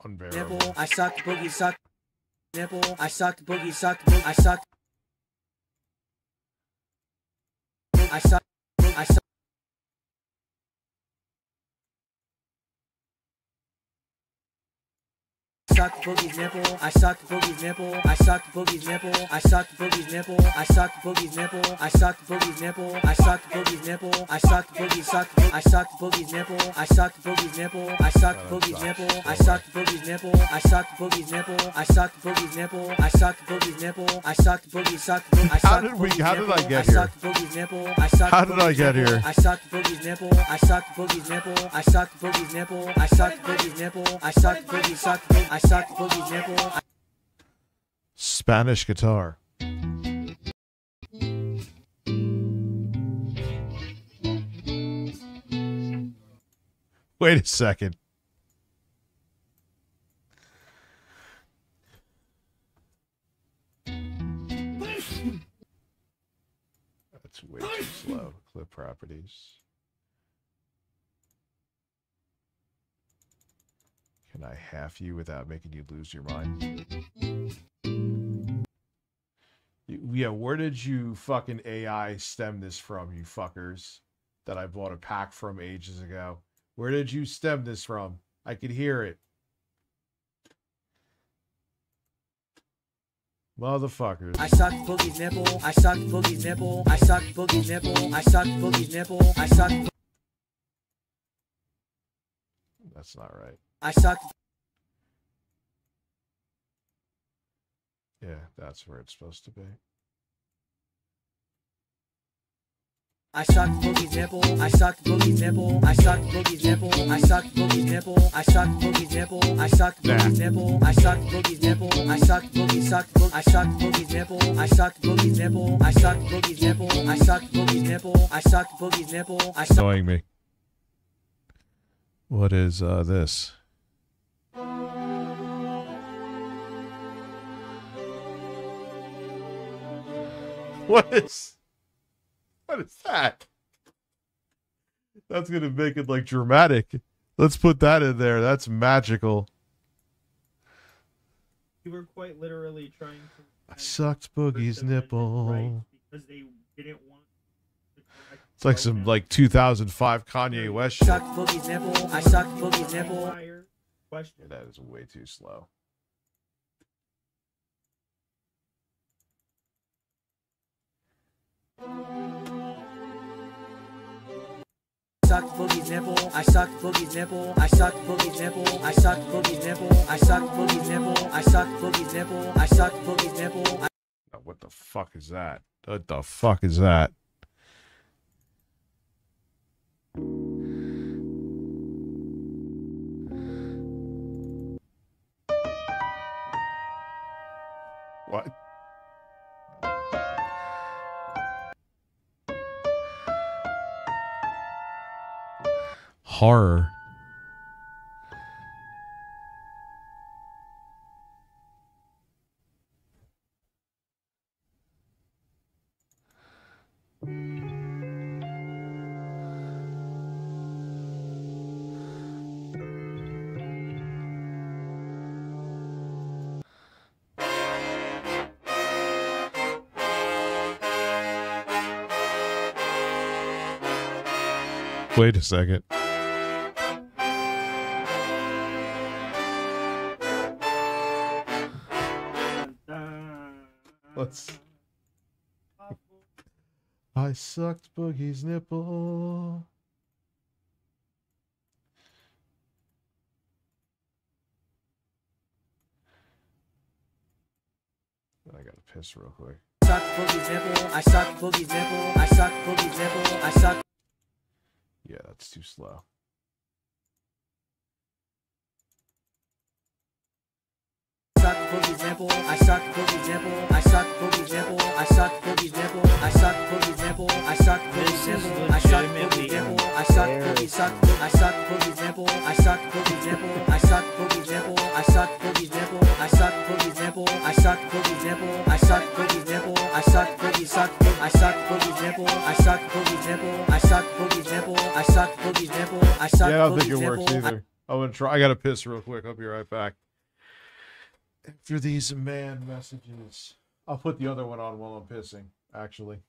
Unbearable. Nipple. I suck boogie suck. Nipple. I suck boogie suck. I suck. I suck. I suck. Suck boogie's nipple. I suck boogie's nipple. I suck boogie's nipple. I suck boogie's nipple. I suck boogie's nipple. I suck boogie's nipple. I suck boogie's nipple. I suck boogie suck. I suck boogie's nipple. I suck boogie's nipple. I suck boogie's nipple. I suck boogie's nipple. I suck boogie's nipple. I suck boogie's nipple. I suck boogie's nipple. I suck boogie suck. How did I get here? I suck boogie's nipple. I suck. How did I get here? I suck boogie's nipple. I suck boogie's nipple. I suck boogie's nipple. I suck boogie's nipple. I suck boogie suck. I suck boogie's nipple. Spanish guitar. Wait a second. That's way too slow. Clip properties. Can I half you without making you lose your mind? Yeah, where did you fucking AI stem this from, you fuckers? That I bought a pack from ages ago. Where did you stem this from? I could hear it. Motherfuckers. I suck boogie's nipple. I suck boogie's nipple. I suck boogie's nipple. I suck boogie's nipple. I suck. That's not right. I suck. Yeah, that's where it's supposed to be. I suck boogie's nipple. I suck boogie's nipple. I suck boogie's nipple. I suck boogie's nipple. I suck boogie's nipple. I suck boogie's nipple. I suck boogie's nipple. I suck boogie suck. I suck boogie's nipple. I suck boogie's nipple. I suck boogie's nipple. I suck boogie's nipple. I suck boogie's nipple. I suck. Annoying me. What is this? What is that? That's gonna make it like dramatic. Let's put that in there. That's magical. You were quite literally trying to. I sucked Boogie's nipple. Right, because they didn't want. It's like some like 2005 Kanye West shit. Suck boogie's nipple. I suck boogie's nipple. Question. Yeah, that is way too slow. Suck boogie's nipple. I suck boogie's nipple. I suck boogie's nipple. I suck boogie's nipple. I suck boogie's nipple. I suck boogie's nipple. I suck boogie's nipple. What the fuck is that? What the fuck is that? What? Horror. Wait a second. Let's. I sucked Boogie's nipple. I gotta piss real quick. Suck Boogie's nipple. I suck Boogie's nipple. I suck Boogie's nipple. I suck. Yeah, that's too slow. Suck Boogie's nipple. I suck Boogie's nipple. I suck Boogie's nipple. I suck Boogie's nipple. I suck Boogie's nipple. I suck Boogie's nipple. I suck Boogie's nipple. I suck Boogie's suck. I suck Boogie's nipple. I suck Boogie's nipple. I suck Boogie's nipple. I suck Boogie's nipple. I suck Boogie's nipple. I suck Boogie's nipple. I suck Boogie's nipple. I suck Boogie's suck. I suck Boogie's nipple. I suck Boogie's nipple. I suck Boogie's nipple. I suck Boogie's nipple. I suck. Yeah, I don't think it works either. I'm gonna try. I gotta piss real quick. I'll be right back. After these man messages, I'll put the other one on while I'm pissing. Actually.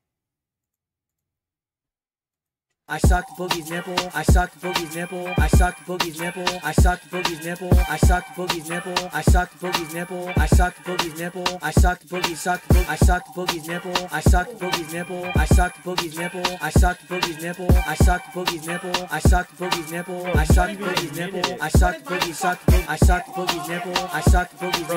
I sucked Boogie's nipple. I sucked Boogie's nipple. I sucked Boogie's nipple. I sucked Boogie's nipple. I sucked Boogie's nipple. I sucked Boogie's nipple. I sucked Boogie's nipple. I sucked Boogie sucked Boog. I sucked Boogie's nipple. I sucked Boogie's nipple. I sucked Boogie's nipple. I sucked Boogie's nipple. I sucked Boogie's nipple. I sucked Boogie's nipple. I sucked Boogie's nipple. I sucked Boogie sucked Boog. I sucked Boogie's nipple. I sucked Boogie's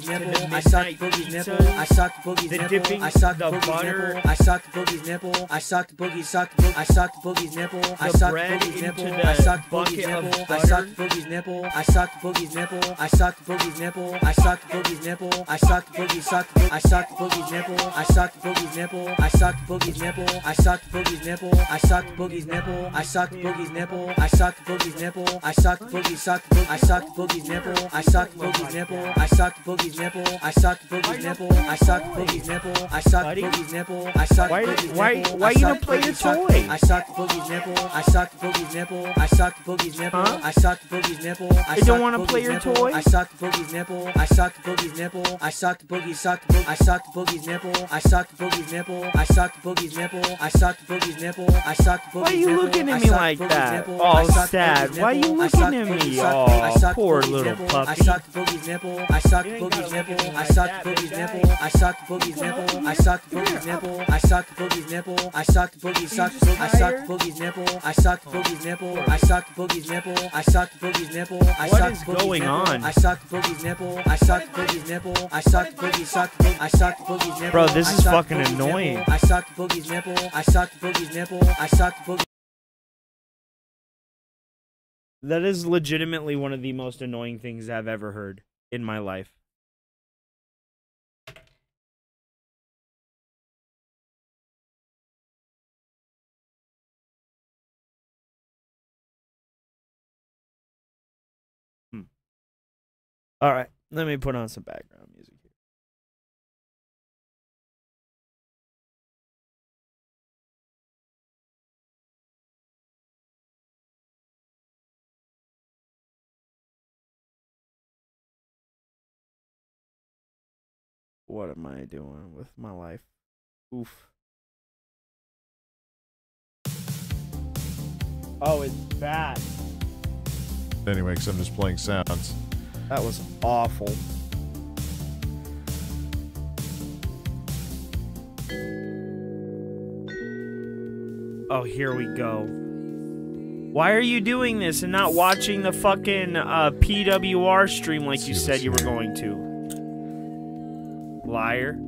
nipple. I sucked Boogie's nipple. I sucked Boogie's nipple. I sucked Boogie's nipple. I sucked Boogie's nipple. I sucked Boogie's nipple. I sucked Boogie sucked Boog. I sucked Boogie's nipple. I sucked Boogie's nipple. I sucked Boogie's nipple. I sucked Boogie's nipple. I sucked Boogie's nipple. I sucked Boogie's nipple. I sucked Boogie's nipple. I sucked Boogie sucked Boog. I sucked Boogie's nipple. I sucked Boogie's nipple. I sucked Boogie's nipple. I sucked Boogie's nipple. I sucked Boogie's nipple. I sucked Boogie's nipple. I sucked Boogie's nipple. I sucked Boogie sucked Boog. I sucked Boogie's nipple. I sucked Boogie's nipple. I sucked Boogie's nipple. I sucked Boogie's nipple. I sucked Boogie's nipple. I sucked Boogie's nipple. I sucked Boogie's nipple. Why you don't play your toy? I sucked Boogie's nipple. I sucked Boogie's nipple. I sucked Boogie's nipple. Huh? I sucked Boogie's nipple. I don't wanna play your toy? I sucked Boogie's nipple. I sucked Boogie's nipple. I sucked Boogie sucked Boog. I sucked Boogie's nipple. I sucked Boogie's nipple. I sucked Boogie's nipple. I sucked Boogie's nipple. I sucked Boogie's nipple. Why are you looking at me like that? Oh, sad. Why are you looking at me? Oh, poor little I puppy. sucked Boogie's nipple. I sucked Boogie's nipple. I sucked Boogie's nipple. I sucked Boogie's nipple. I sucked Boogie's nipple. I sucked Boogie's nipple. I sucked Boogie sucked Boog. I sucked Boogie's nipple. I sucked Boogie's nipple. I sucked Boogie's nipple. I sucked Boogie's nipple. I What sucked is Boogie's going nipple. on? I sucked Boogie's nipple. I sucked Boogie's nipple. I sucked Boogie sucked Boog. I sucked Boogie's nipple. Bro, this I is sucked fucking Boogie's annoying. nipple. I sucked Boogie's nipple. I sucked Boogie's nipple. I sucked Boogie. That is legitimately one of the most annoying things I've ever heard in my life. All right, let me put on some background music here. What am I doing with my life? Oof. Oh, it's bad. Anyway, because I'm just playing sounds. That was awful. Oh, here we go. Why are you doing this and not watching the fucking PWR stream like you said you were going to? Liar.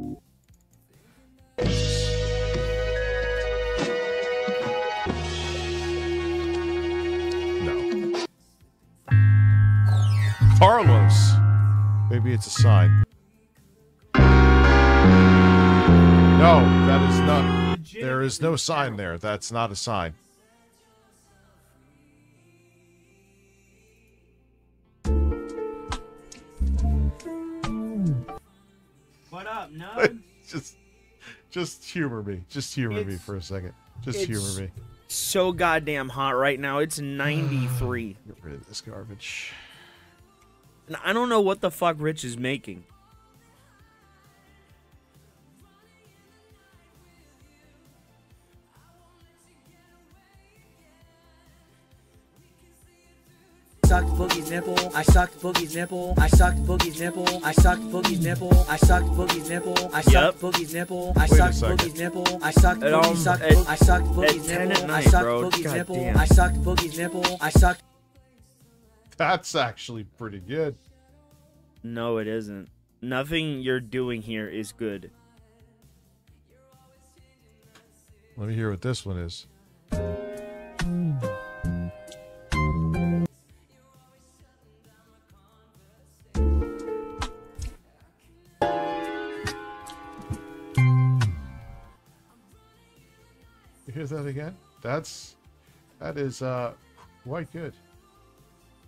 No. Carlos. Maybe it's a sign. No, that is not. There is no sign there. That's not a sign. What up, Nug? Just humor me. Just humor me for a second. Just humor me. So goddamn hot right now. It's 93. Get rid of this garbage. And I don't know what the fuck Rich is making. I sucked Boogie's nipple. I sucked Boogie's nipple. I sucked Boogie's nipple. I sucked Boogie's nipple. I sucked Boogie's nipple. I sucked Boogie's nipple. I sucked Boogie's nipple. I sucked Boogie sucked Boog. I sucked Boogie's nipple. I sucked Boogie's nipple. I sucked Boogie's nipple. I sucked. That's actually pretty good. No, it isn't. Nothing you're doing here is good. Let me hear what this one is. You hear that again? That is quite good.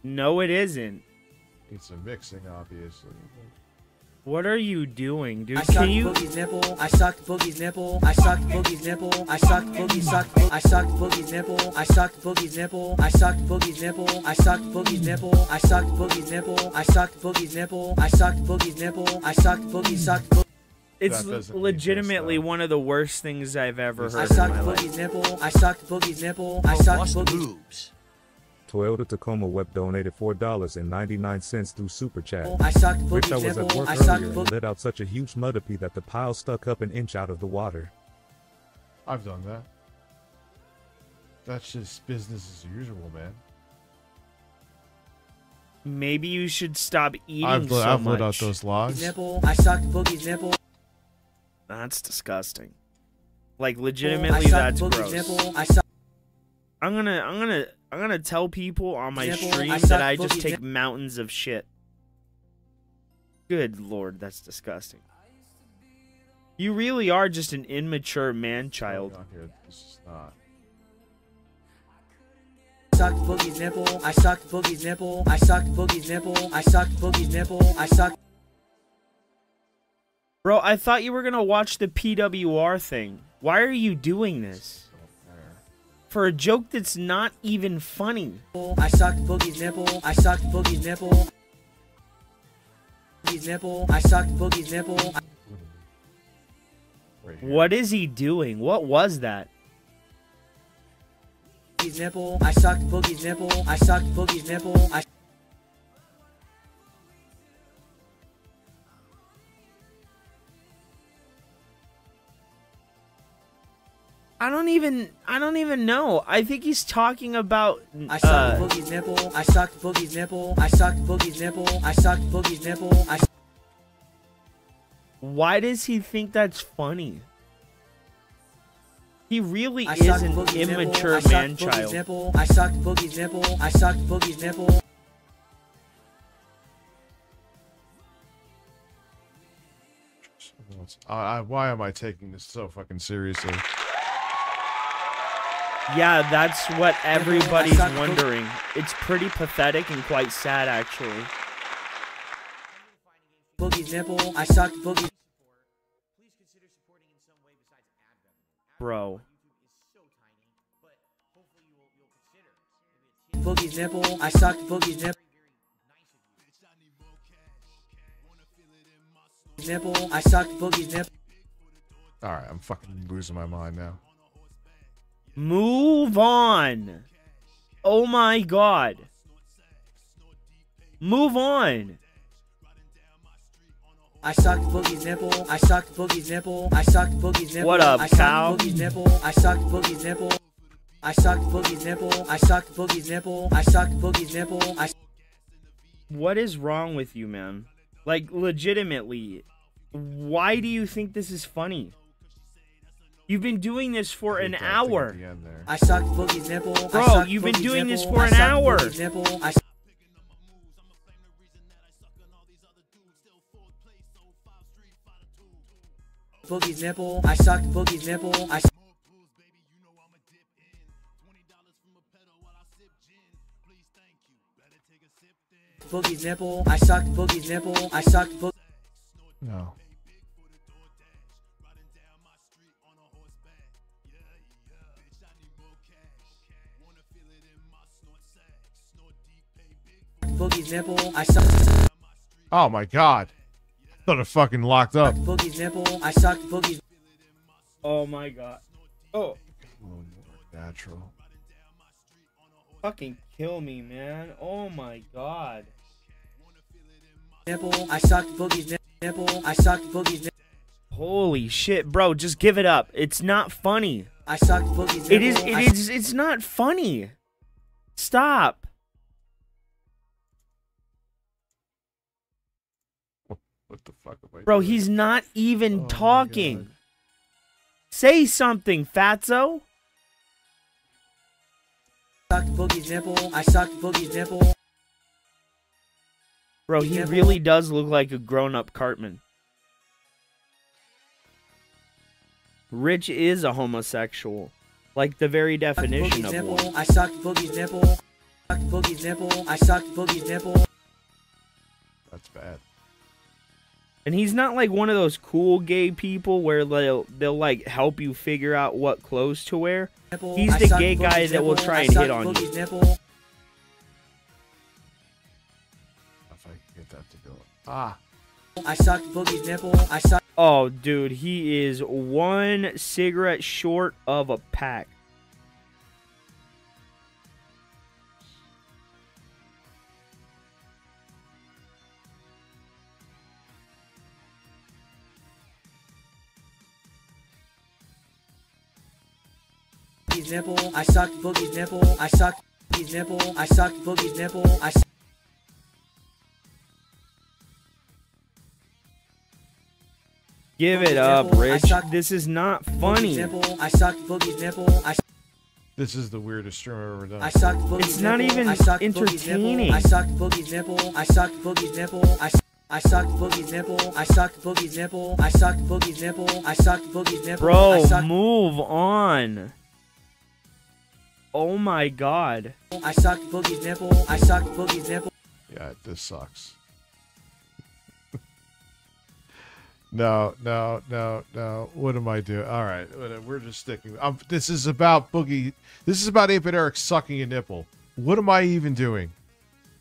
No, it isn't. Need some mixing, obviously. What are you doing, dude? I sucked Can you? Boogie's nipple. I sucked Boogie's nipple. I sucked Boogie's nipple. I sucked Boogie's nipple. I sucked Boogie's nipple. I sucked Boogie's nipple. I sucked Boogie's nipple. I sucked Boogie's nipple. I sucked Boogie's nipple. I sucked Boogie's nipple. I sucked Boogie's nipple. I sucked Boogie sucked. It's That doesn't legitimately mean this, one of the worst things I've ever I heard in sucked my life. Boogie's nipple. I sucked Boogie's nipple. I sucked Boogie's. Toyota Tacoma Web donated $4.99 through Super Chat. I sucked Wish I Boogie's was at nipple. work I sucked earlier and Boogie's. let out such a huge mudapee that the pile stuck up an inch out of the water. I've done that. That's just business as usual, man. Maybe you should stop eating I've so lit much. out those logs. Nipple. I sucked Boogie's nipple. That's disgusting. Like I legitimately, sucked that's Boogie's gross. nipple. I sucked. I'm gonna tell people on my Nipple, stream I that suck I just Boogie's take nip- mountains of shit. Good lord, that's disgusting. You really are just an immature man-child. Going on here, this is not. Sucked Boogie's nipple. I sucked Boogie's nipple. I sucked Boogie's nipple. I sucked Boogie's nipple. I sucked. Bro, I thought you were gonna watch the PWR thing. Why are you doing this? For a joke that's not even funny. I sucked Boogie's nipple. I sucked Boogie's nipple. Boogie's nipple. I sucked Boogie's nipple. Right here. What is he doing? What was that? Boogie's nipple. I sucked Boogie's nipple. I sucked Boogie's nipple. I. I don't even know. I think he's talking about I sucked Boogie's nipple. I sucked Boogie's nipple. I sucked Boogie's nipple. I sucked Boogie's nipple. I. why does he think that's funny? He really I is sucked an Boogie's nipple. immature I sucked Boogie's man-child. nipple. I sucked Boogie's nipple. I sucked Boogie's nipple. Why am I taking this so fucking seriously? Yeah, that's what everybody's sucked Boogie's- wondering. It's pretty pathetic and quite sad, actually. Boogie's nipple. I sucked Boogie's. Bro. Boogie's nipple. I sucked Boogie's nipple. Nipple. I sucked Boogie's nipple. Alright, I'm fucking losing my mind now. Move on. Oh my god. Move on. I sucked Boogie's nipple. I sucked Boogie's nipple. I sucked Boogie's nipple. What up, I sucked cow? Boogie's nipple. I sucked Boogie's nipple. I sucked Boogie's nipple. I sucked Boogie's nipple. I sucked Boogie's nipple. I. What is wrong with you, man? Like, legitimately, why do you think this is funny? You've been doing this for an hour. I sucked Boogie's nipple. I Bro, sucked you've been Boogie's doing this nipple. for I an sucked hour. Boogie's nipple. I. Boogie's nipple. I sucked Boogie's nipple. I. Boogie's nipple. I sucked Boogie's nipple. I sucked Boogie's. No. Boogie's nipple. I sucked Oh my god. I thought it fucking locked up. Boogie's nipple. I sucked Boogie's. Oh my god. Oh, Natural. fucking kill me, man. Oh my god. Nipple. I sucked Boogie's nipple. I sucked Boogie's nipple. Holy shit, bro, just give it up. It's not funny. I sucked Boogie's It nipple. is it's not funny. Stop. What the fuck am I Bro, doing? he's not even Oh my talking. God. Say something, fatso. I sucked Boogie's nipple. I sucked Boogie's nipple. Bro, he Nipple. really does look like a grown-up Cartman. Rich is a homosexual. Like the very Sucked definition Boogie's of nipple. one. I sucked Boogie's nipple. Sucked Boogie's nipple. I sucked Boogie's nipple. That's bad. And he's not like one of those cool gay people where they'll like help you figure out what clothes to wear. He's the gay guy that will try and hit on you. If I can get that to go. Ah. I sucked Boogie's nipple. I sucked. Oh, dude, he is one cigarette short of a pack. Boogie's nipple. I sucked Boogie's nipple. I sucked Boogie's nipple. I sucked Boogie's nipple. I sucked. Give it up, Rich. This is not funny. I sucked Boogie's nipple. This is the weirdest stream I've ever done. I sucked Boogie's It's not nipple. even I sucked entertaining. I sucked Boogie's nipple. I sucked Boogie's nipple. I sucked Boogie's nipple. I sucked Boogie's nipple. I sucked Boogie's nipple. I sucked Boogie's nipple. Bro, move on. Oh my god. I sucked Boogie's nipple. I sucked Boogie's nipple. Yeah, this sucks. No. What am I doing? All right, we're just sticking. This is about Boogie. This is about Ape and Eric sucking a nipple. What am I even doing?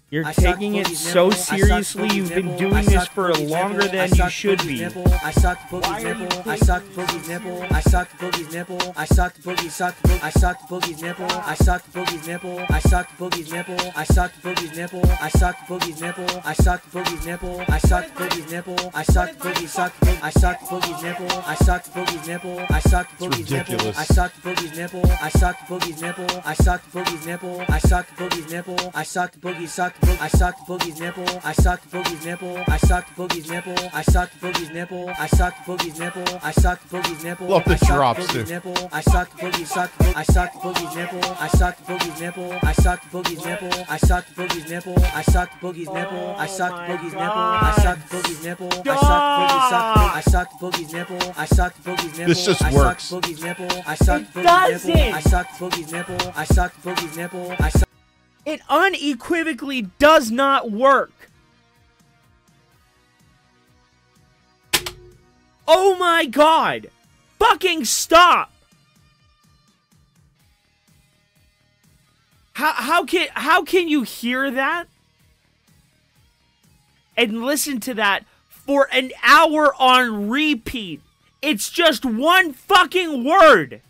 You're taking it so seriously. You've been doing this for longer than you should be. I sucked Boogie's nipple. I sucked Boogie's nipple. I sucked Boogie's nipple. I sucked Boogie's I sucked Boogie's nipple. I sucked Boogie's nipple. I sucked Boogie's nipple. I sucked Boogie's nipple. I sucked Boogie's nipple. I sucked Boogie's nipple. I sucked Boogie's nipple. I sucked Boogie's sucked. I sucked Boogie's nipple. I sucked Boogie's nipple. I sucked Boogie's nipple. I sucked Boogie's nipple. I sucked Boogie's nipple. I sucked Boogie's nipple. I sucked Boogie's nipple. I sucked Boogie's sucked. I sucked Boogie's nipple. I sucked Boogie's nipple. I sucked Boogie's nipple. I sucked Boogie's nipple. I sucked Boogie's nipple. I sucked Boogie's nipple. Love the drops, dude. I sucked Boogie's sucked. I sucked Boogie's nipple. I sucked Boogie's nipple. I sucked Boogie's nipple. I sucked Boogie's nipple. I sucked Boogie's nipple. I sucked Boogie's nipple. I sucked Boogie's nipple. I sucked Boogie's nipple. I sucked Boogie's nipple. This just works. I sucked Boogie's nipple. I sucked Boogie's nipple. I sucked Boogie's nipple. I sucked Boogie's nipple. I sucked. It unequivocally does not work. Oh my god! Fucking stop! How can you hear that and listen to that for an hour on repeat? It's just one fucking word.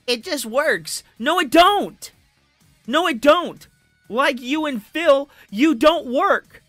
It just works. No, it don't. No, it don't. Like you and Phil, you don't work.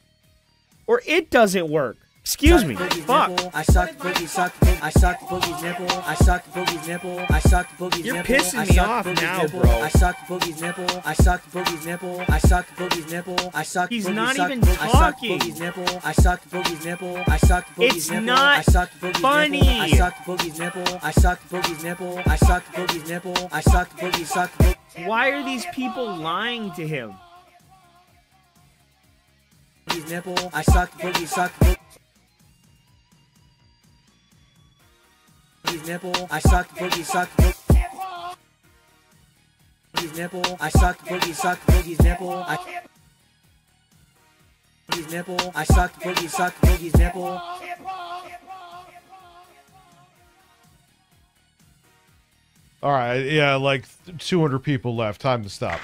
Or it doesn't work. Excuse me. Fuck. I sucked Boogie's I sucked Boogie's nipple. I sucked Boogie's nipple. I sucked Boogie's nipple. You're pissing me off now, bro. I sucked Boogie's nipple. I sucked Boogie's nipple. I sucked Boogie's nipple. I sucked. He's not even I sucked talking. Boogie's nipple. I sucked Boogie's nipple. I sucked Boogie's It's nipple. not I sucked Boogie's funny. nipple. I sucked Boogie's nipple. I sucked Boogie's nipple. I sucked Boogie's nipple. I sucked Boogie's sucked. Why are these people lying to him? Boogie's nipple. I sucked Boogie's sucked. Boogie's nipple. I sucked Boogie's sucked. Boogie's nipple. I sucked Boogie's sucked. Boogie's nipple. Boogie's nipple. I sucked Boogie's sucked. Boogie's nipple. All right, yeah, like 200 people left. Time to stop.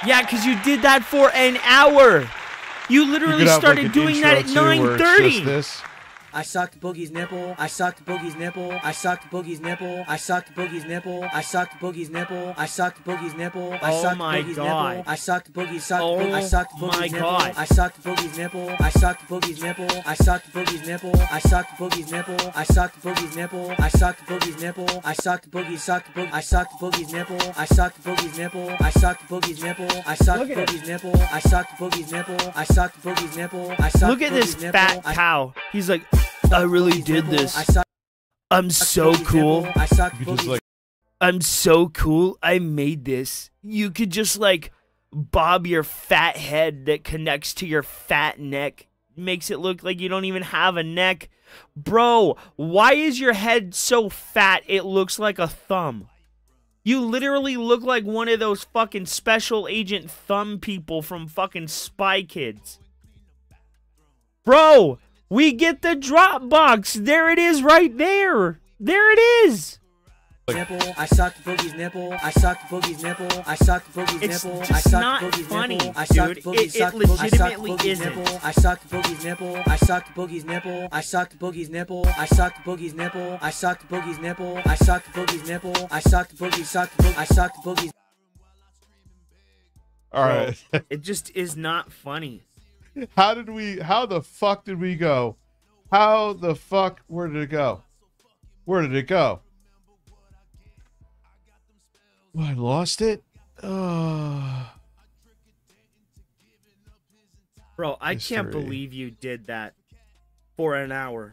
Yeah, because you did that for an hour. You literally started doing that at 9:30. I sucked Boogie's nipple. I sucked Boogie's nipple. I sucked Boogie's nipple. I sucked Boogie's nipple. I sucked Boogie's nipple. I sucked Boogie's nipple. I sucked Boogie's nipple. I sucked Boogie's sucked. I sucked Boogie's nipple. I sucked Boogie's nipple. I sucked Boogie's nipple. I sucked Boogie's nipple. I sucked Boogie's nipple. I sucked Boogie's nipple. I sucked Boogie's nipple. I sucked Boogie's sucked. I sucked Boogie's nipple. I sucked Boogie's nipple. I sucked Boogie's nipple. I sucked Boogie's nipple. I sucked Boogie's nipple. I sucked Boogie's nipple. I sucked. Look at this fat cow. He's like, I really did this. I'm so cool. I'm so cool. I made this. You could just like bob your fat head that connects to your fat neck. Makes it look like you don't even have a neck. Bro, why is your head so fat it looks like a thumb? You literally look like one of those fucking special agent thumb people from fucking Spy Kids. Bro, we get the Dropbox. There it is right there. There it is. Nipple. I sucked Boogie's nipple. I sucked Boogie's nipple. I sucked Boogie's It's nipple. just I sucked not Boogie's funny, nipple. I sucked dude. Boogie's It sucked legitimately Boogie's isn't. nipple. I sucked Boogie's nipple. I sucked Boogie's nipple. I sucked Boogie's nipple. I sucked Boogie's nipple. I sucked Boogie's nipple. I sucked Boogie's nipple. I sucked Boogie's sucked Boogie's. I sucked Boogie's. All right. It just is not funny. How the fuck did we go? Where did it go? Where did it go? What, I lost it? Bro, I can't History. believe you did that for an hour.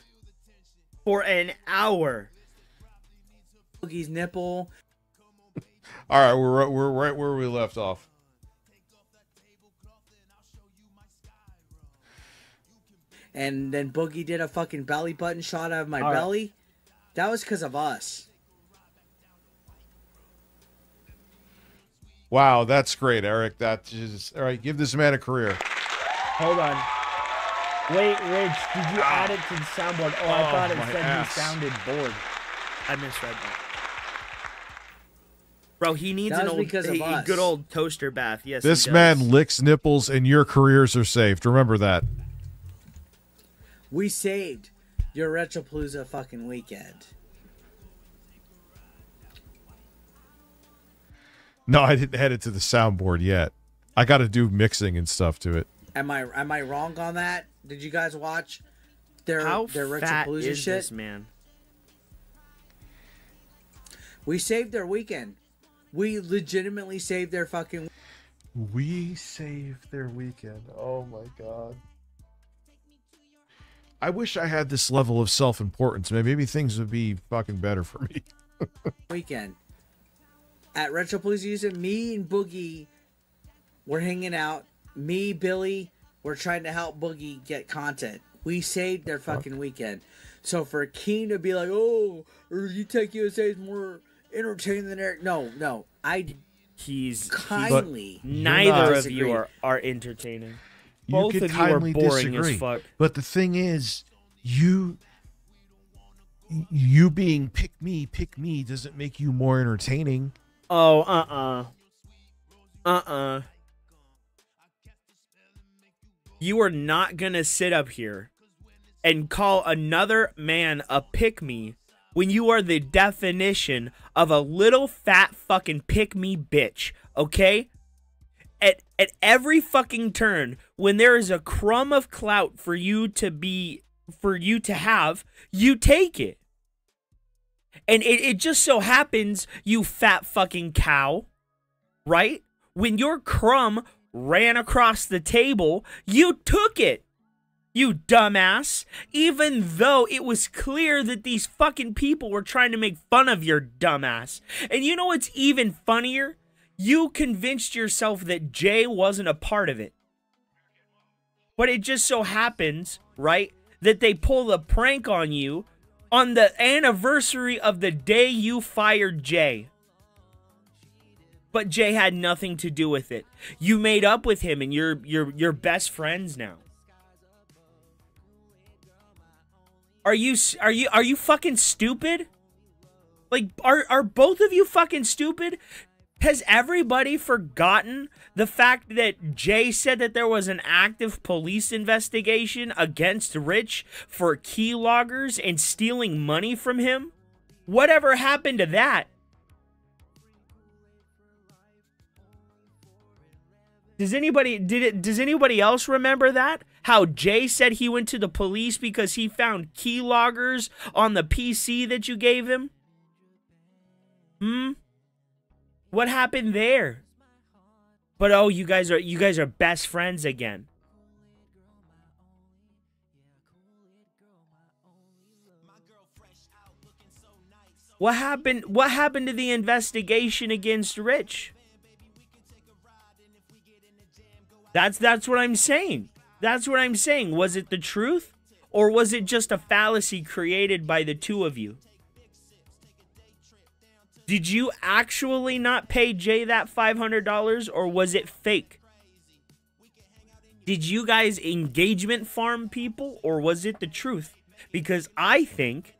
For an hour. Boogie's nipple. All right, we're right where we left off. And then Boogie did a fucking belly button shot out of my All right. belly. That was because of us. Wow, that's great, Eric. That's just all right. Give this man a career. Hold on. Wait, Rich, did you add it to the soundboard? Oh, I thought it my said ass. he sounded bored. I misread that. Bro, he needs That an was old, because of a us. good old toaster bath. Yes, he This does. man licks nipples, and your careers are saved. Remember that. We saved your Retropalooza fucking weekend. No, I didn't add it to the soundboard yet. I got to do mixing and stuff to it. Am I wrong on that? Did you guys watch their How their fat Retropalooza is shit? this man? We saved their weekend. We legitimately saved their fucking. We saved their weekend. Oh my god. I wish I had this level of self-importance. Maybe things would be fucking better for me. Weekend. At Retropalooza, me and Boogie were hanging out. Me, Billy, we're trying to help Boogie get content. We saved their fucking weekend. So for Keen to be like, oh, or you take USA is more entertaining than Eric. No. He's Kindly. neither of disagree. you are entertaining. You Both could of you are kindly boring disagree. as fuck. But the thing is, you being pick me doesn't make you more entertaining. Oh, You are not gonna sit up here and call another man a pick-me when you are the definition of a little fat fucking pick-me bitch, okay? At every fucking turn, when there is a crumb of clout for you to have, you take it. And it just so happens, you fat fucking cow, right? When your crumb ran across the table, you took it, you dumbass. Even though it was clear that these fucking people were trying to make fun of your dumbass. And you know what's even funnier? You convinced yourself that Jay wasn't a part of it. But it just so happens, right, that they pull the prank on you on the anniversary of the day you fired Jay. But Jay had nothing to do with it. You made up with him and you're best friends now. Are you fucking stupid? Like, are both of you fucking stupid? Has everybody forgotten the fact that Jay said that there was an active police investigation against Rich for keyloggers and stealing money from him? Whatever happened to that? Does anybody else remember that? How Jay said he went to the police because he found keyloggers on the PC that you gave him? What happened there? But oh, you guys are best friends again. What happened to the investigation against Rich? That's what I'm saying. That's what I'm saying. Was it the truth? Or was it just a fallacy created by the two of you? Did you actually not pay Jay that $500, or was it fake? Did you guys engagement farm people, or was it the truth? Because I think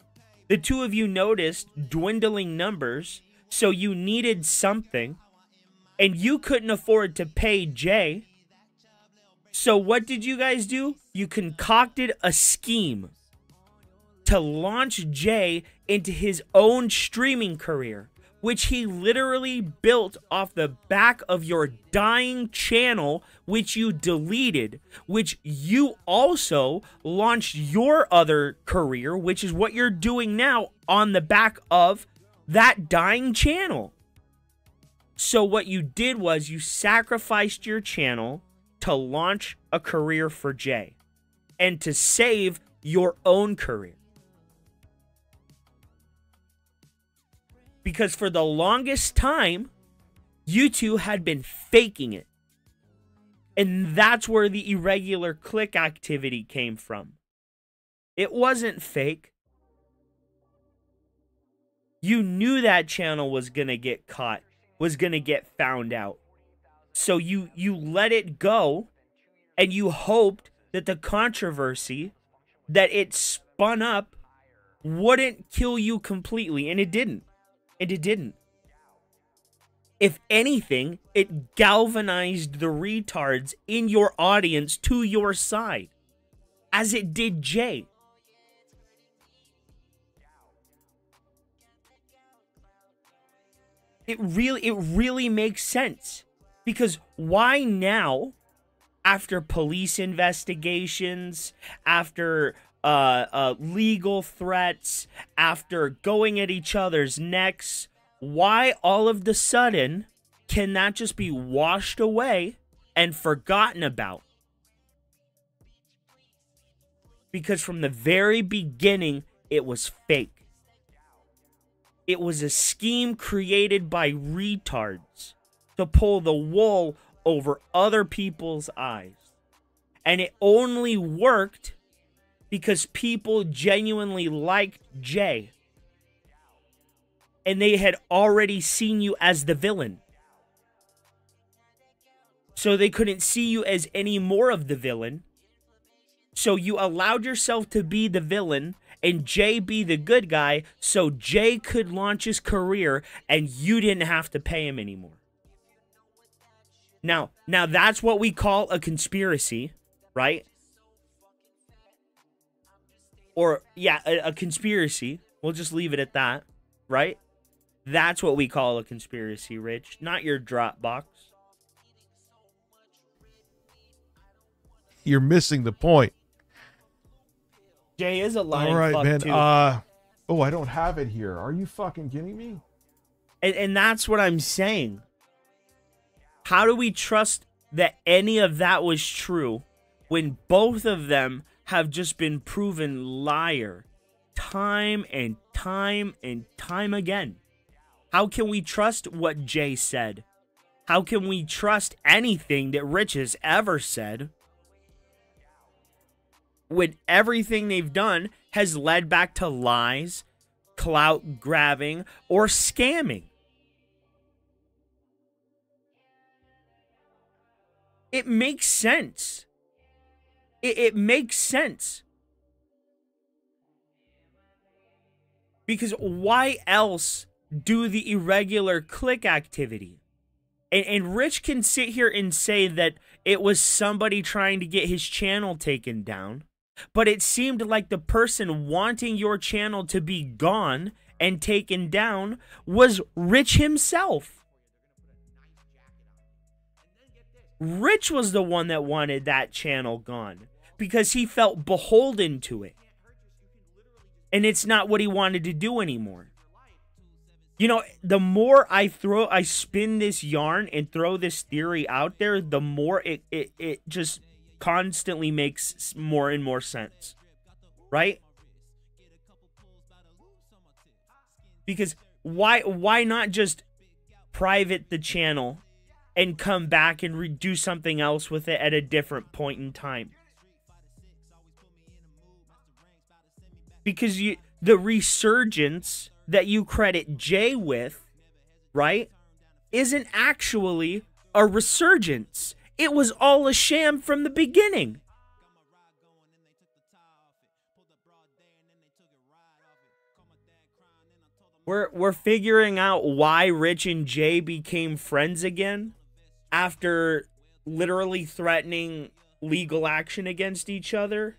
the two of you noticed dwindling numbers, so you needed something, and you couldn't afford to pay Jay. So what did you guys do? You concocted a scheme to launch Jay into his own streaming career, which he literally built off the back of your dying channel, which you deleted, which you also launched your other career, which is what you're doing now on the back of that dying channel. So what you did was you sacrificed your channel to launch a career for Jay and to save your own career. Because for the longest time, you two had been faking it. And that's where the irregular click activity came from. It wasn't fake. You knew that channel was going to get caught, was going to get found out. So you let it go, and you hoped that the controversy that it spun up wouldn't kill you completely, and it didn't. And it didn't. If anything, it galvanized the retards in your audience to your side, as it did Jay. It really makes sense. Because why now, after police investigations, after legal threats, after going at each other's necks, why all of the sudden can that just be washed away and forgotten about? Because from the very beginning, it was fake. It was a scheme created by retards to pull the wool over other people's eyes. And it only worked because people genuinely liked Jay. And they had already seen you as the villain. So they couldn't see you as any more of the villain. So you allowed yourself to be the villain and Jay be the good guy, so Jay could launch his career and you didn't have to pay him anymore. Now that's what we call a conspiracy, right? Or, yeah, a conspiracy. We'll just leave it at that, right? That's what we call a conspiracy, Rich, not your Dropbox. You're missing the point. Jay is a lying all right, fuck, man. too. Oh, I don't have it here. Are you fucking kidding me? And that's what I'm saying. How do we trust that any of that was true when both of them have just been proven liar time and time and time again? How can we trust what Jay said? How can we trust anything that Rich has ever said when everything they've done has led back to lies, clout grabbing, or scamming? It makes sense. It makes sense. Because why else do the irregular click activity? And Rich can sit here and say that it was somebody trying to get his channel taken down, but it seemed like the person wanting your channel to be gone and taken down was Rich himself. Rich was the one that wanted that channel gone because he felt beholden to it. And it's not what he wanted to do anymore. You know, the more I spin this yarn and throw this theory out there, the more it just constantly makes more and more sense. Right? Because why not just private the channel and come back and do something else with it at a different point in time? Because the resurgence that you credit Jay with right, isn't actually a resurgence. It was all a sham from the beginning. We're figuring out why Rich and Jay became friends again after literally threatening legal action against each other.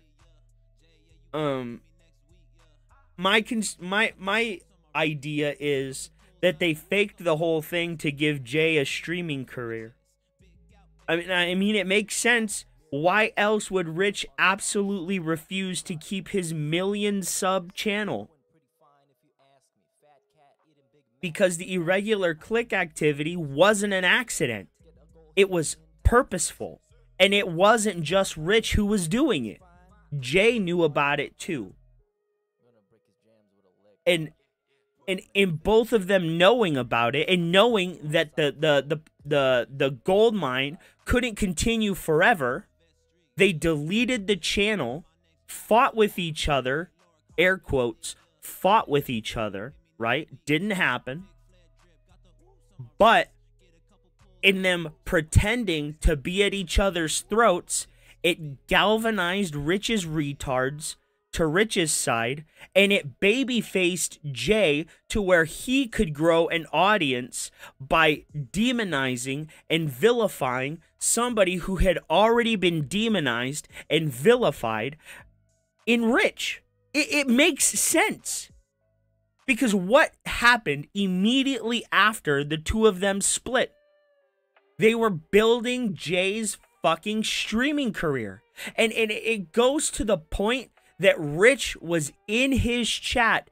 My idea is that they faked the whole thing to give Jay a streaming career. I mean, it makes sense. Why else would Rich absolutely refuse to keep his million sub channel? Because the irregular click activity wasn't an accident. It was purposeful. And it wasn't just Rich who was doing it. Jay knew about it too. And in both of them knowing about it and knowing that the gold mine couldn't continue forever, they deleted the channel, fought with each other, air quotes, fought with each other, right? Didn't happen. But in them pretending to be at each other's throats, it galvanized Rich's retards to Rich's side, and it baby-faced Jay to where he could grow an audience by demonizing and vilifying somebody who had already been demonized and vilified in Rich. It makes sense. Because what happened immediately after the two of them split? They were building Jay's fucking streaming career. And it goes to the point that Rich was in his chat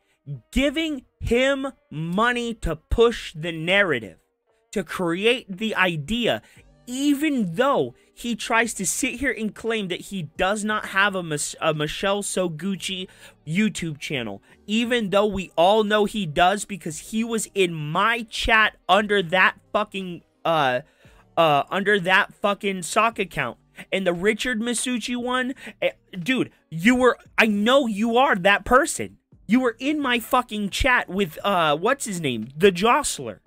giving him money to push the narrative, to create the idea, even though he tries to sit here and claim that he does not have a Michelle Soguchi YouTube channel, even though we all know he does because he was in my chat under that fucking sock account. And the Richard Masucci one, dude, I know you are that person. You were in my fucking chat with, what's his name? The Jostler.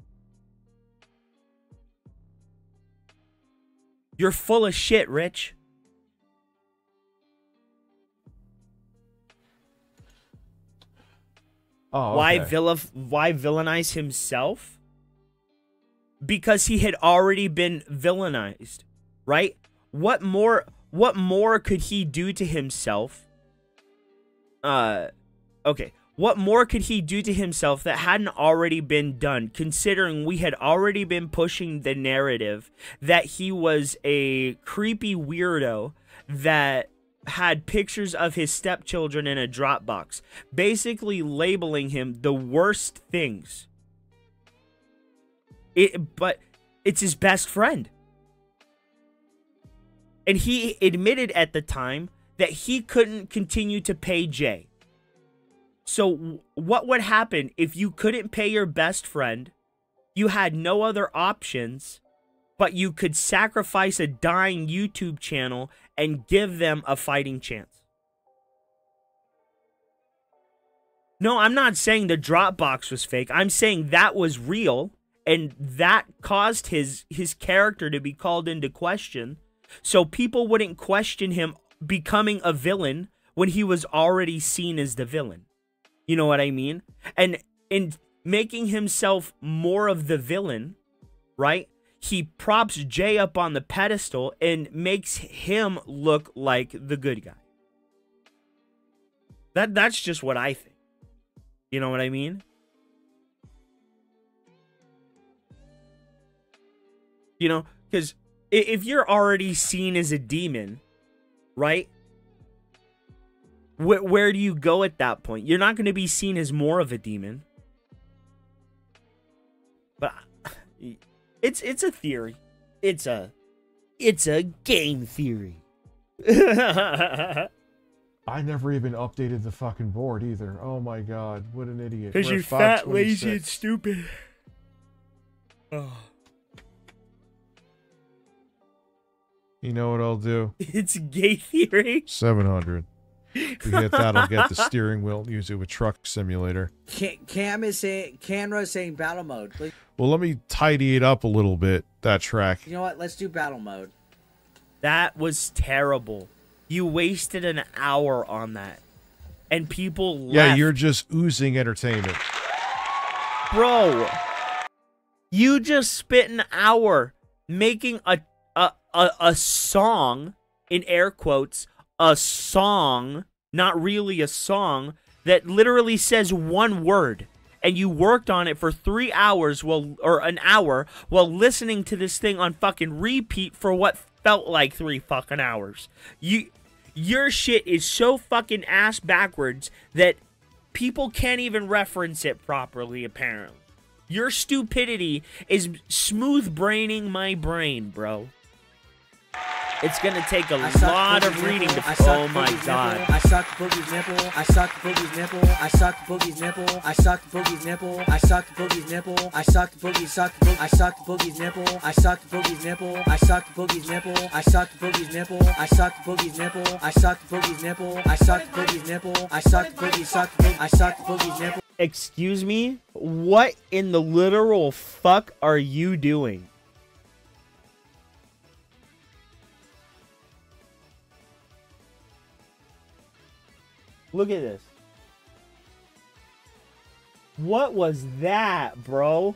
You're full of shit, Rich. Oh, okay. Why villainize himself? Because he had already been villainized, right? What more could he do to himself? Okay. What more could he do to himself that hadn't already been done, considering we had already been pushing the narrative that he was a creepy weirdo that had pictures of his stepchildren in a Dropbox, basically labeling him the worst things. But it's his best friend. And he admitted at the time that he couldn't continue to pay Jay. So what would happen if you couldn't pay your best friend, you had no other options, but you could sacrifice a dying YouTube channel and give them a fighting chance? No, I'm not saying the Dropbox was fake. I'm saying that was real, and that caused his character to be called into question. So people wouldn't question him becoming a villain when he was already seen as the villain. You know what I mean? And in making himself more of the villain, right? He props Jay up on the pedestal and makes him look like the good guy. That's just what I think. You know what I mean? You know, because if you're already seen as a demon, right? Where do you go at that point? You're not going to be seen as more of a demon. But it's a theory. It's a game theory. I never even updated the fucking board either. Oh my god, what an idiot. Because you're fat, lazy, and stupid. Oh. You know what I'll do? It's gay theory. 700. We hit that, I'll get the steering wheel and use it with Truck Simulator. Canra is saying battle mode. Well, let me tidy it up a little bit, that track. You know what? Let's do battle mode. That was terrible. You wasted an hour on that. And people left. Yeah, you're just oozing entertainment. Bro, you just spent an hour making a song, in air quotes, a song, not really a song, that literally says one word. And you worked on it for 3 hours, or an hour, while listening to this thing on fucking repeat for what felt like 3 fucking hours. Your shit is so fucking ass backwards that people can't even reference it properly, apparently. Your stupidity is smooth braining my brain, bro. It's gonna take a lot of reading to. Oh my god. I sucked Boogie's nipple. I sucked Boogie's nipple. I sucked Boogie's nipple. I sucked Boogie's nipple. I sucked Boogie's nipple. I sucked Boogie's sucked. I sucked Boogie's nipple. I sucked Boogie's nipple. I sucked Boogie's nipple. I sucked Boogie's nipple. I sucked Boogie's nipple. I sucked Boogie's nipple. I sucked Boogie's nipple. I sucked Boogie's sucked. I sucked Boogie's nipple. Excuse me? What in the literal fuck are you doing? Look at this. What was that, bro?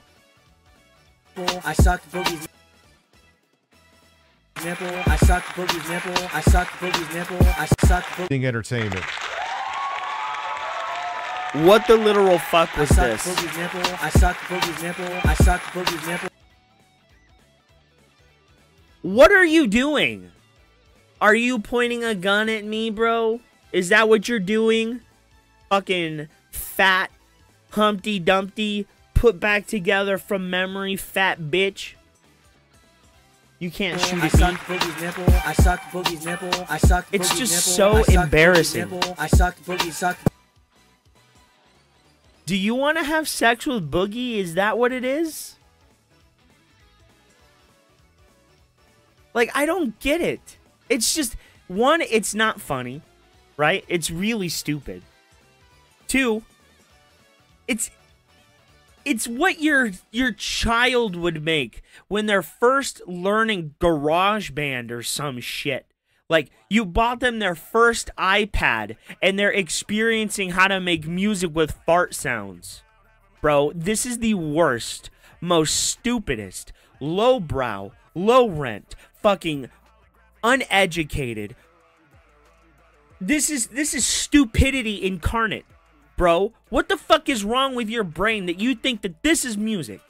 I sucked Boogie's nipple. I sucked Boogie's nipple. I sucked Boogie's nipple. I sucked Boogie's entertainment. What the literal fuck was this? Boogie's nipple. I sucked Boogie's nipple. I sucked Boogie's nipple. What are you doing? Are you pointing a gun at me, bro? Is that what you're doing? Fucking fat, Humpty Dumpty, put back together from memory, fat bitch. You can't shoot at me. I sucked Boogie's nipple. I sucked Boogie's nipple. I sucked It's Boogie's just nipple. so embarrassing. I sucked Boogie sucked. Do you want to have sex with Boogie? Is that what it is? Like, I don't get it. It's just, one, it's not funny. Right? It's really stupid. 2, it's what your child would make when they're first learning GarageBand or some shit. Like, you bought them their first iPad and they're experiencing how to make music with fart sounds. Bro, this is the worst, most stupidest, lowbrow, low rent, fucking uneducated. This is stupidity incarnate, bro. What the fuck is wrong with your brain that you think that this is music?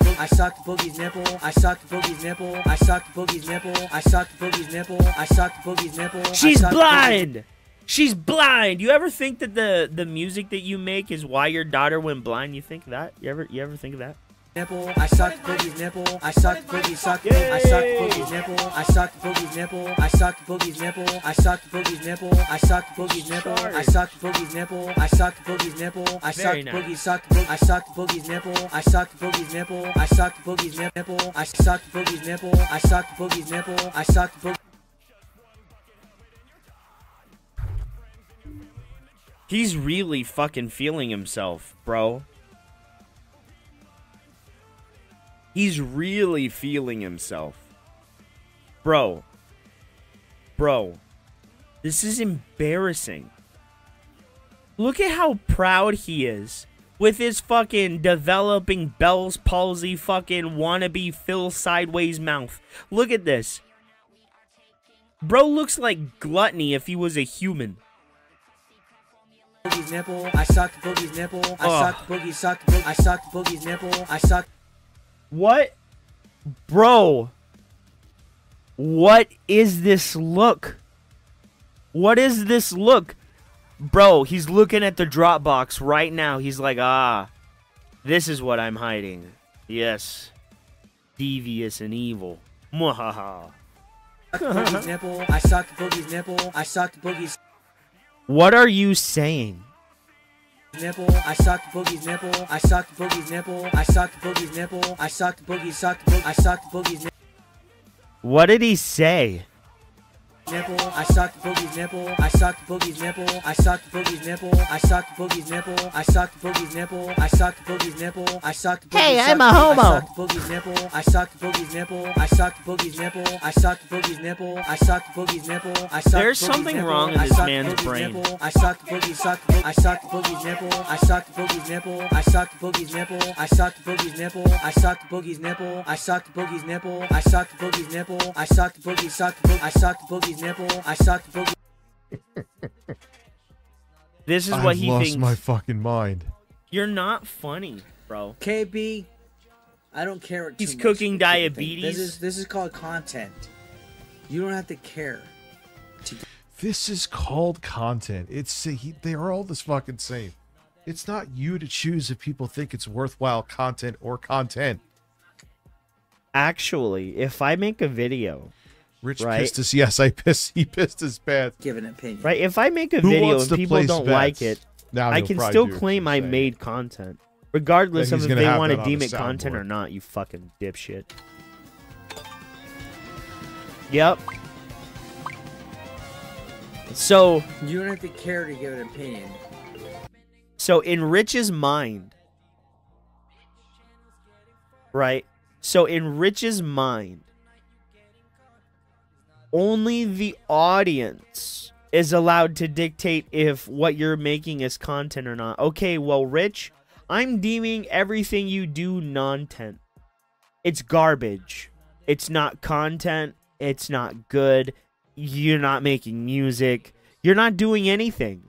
I sucked Boogie's nipple. I sucked Boogie's nipple. I sucked Boogie's nipple. I sucked Boogie's nipple. I sucked Boogie's nipple. She's blind. She's blind. You ever think that the music that you make is why your daughter went blind? You think that? You ever think of that? Nipple. I sucked Boogie's nipple. I sucked Boogie's sucked. I sucked Boogie's nipple. I sucked Boogie's nipple. I sucked Boogie's nipple. I sucked Boogie's nipple. I sucked Boogie's nipple. I sucked Boogie's nipple. I sucked Boogie's nipple. I sucked Boogie sucked. I sucked Boogie's nipple. I sucked Boogie's nipple. I sucked Boogie's nipple. I sucked Boogie's nipple. I sucked Boogie's nipple. I sucked Boogie. He's really fucking feeling himself, bro. He's really feeling himself. Bro. This is embarrassing. Look at how proud he is. With his fucking developing Bell's palsy fucking wannabe Phil Sideways mouth. Look at this. Bro looks like Gluttony if he was a human. Boogie's nipple. I sucked Boogie's nipple. I sucked Boogie sucked. I sucked Boogie's nipple. I sucked. What? Bro. What is this look? What is this look? Bro, he's looking at the Dropbox right now. He's like, this is what I'm hiding. Yes. Devious and evil. Mwahaha. Boogie's nipple. I sucked Boogie's nipple. I sucked Boogie's What are you saying? nipple. I sucked Boogie's nipple. I sucked Boogie's nipple. I sucked Boogie's nipple. I sucked Boogie sucked. I sucked Boogie's nipple. What did he say? nipple. I sucked Boogie's nipple. I sucked Boogie's nipple. I sucked Boogie's nipple. I sucked Boogie's nipple. I sucked Boogie's nipple. I sucked Boogie's nipple. I sucked Boogie's Hey, I'm a homo. I sucked Boogie's nipple. I sucked Boogie's nipple. I sucked Boogie's nipple. I sucked Boogie's nipple. I sucked Boogie's nipple. I sucked There's something wrong in this man's brain. I sucked Boogie's I sucked Boogie's nipple. I sucked Boogie's nipple. I sucked Boogie's nipple. I sucked Boogie's nipple. I sucked Boogie's nipple. I sucked Boogie's nipple. I sucked Boogie's nipple. I sucked Boogie sucked I sucked Boogie's nipple. I sucked Boogie. This is what he lost thinks. my fucking mind. You're not funny, bro. KB, I don't care. He's too cooking much. diabetes. This is called content. You don't have to care. This is called content. They are all this fucking same. It's not you to choose if people think it's worthwhile content or content. Actually, if I make a video, Rich right? pissed his he pissed his pants. Give an opinion. Right? If I make a Who video wants and to people place don't bets? like it, Now I he'll can probably still do what claim you're I saying. made content. Regardless Then of he's if gonna they have want that to on deem a it content soundboard. or not, you fucking dipshit. Yep. So You don't have to care to give an opinion. So in Rich's mind, right? So in Rich's mind, only the audience is allowed to dictate if what you're making is content or not. Okay, well, Rich, I'm deeming everything you do non-tent. It's garbage. It's not content. It's not good. You're not making music. You're not doing anything.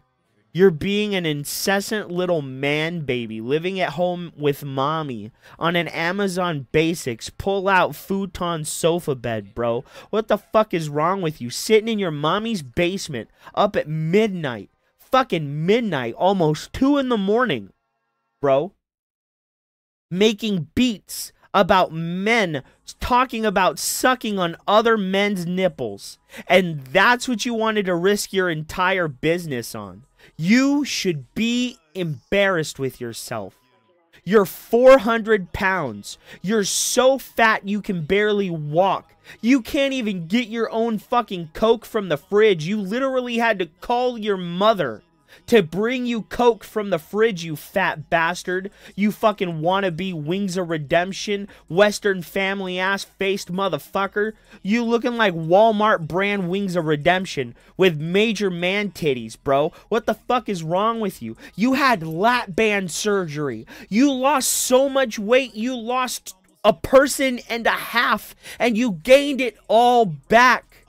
You're being an incessant little man baby living at home with mommy on an Amazon Basics pull-out futon sofa bed, bro. What the fuck is wrong with you? Sitting in your mommy's basement up at midnight. Fucking midnight, almost 2 in the morning, bro. Making beats about men talking about sucking on other men's nipples. And that's what you wanted to risk your entire business on. You should be embarrassed with yourself. You're 400 pounds. You're so fat you can barely walk. You can't even get your own fucking Coke from the fridge. You literally had to call your mother to bring you Coke from the fridge, you fat bastard. You fucking wannabe Wings of Redemption, Western family ass faced motherfucker. You looking like Walmart brand Wings of Redemption with major man titties, bro. What the fuck is wrong with you? You had lap band surgery. You lost so much weight, you lost a person and a half, and you gained it all back.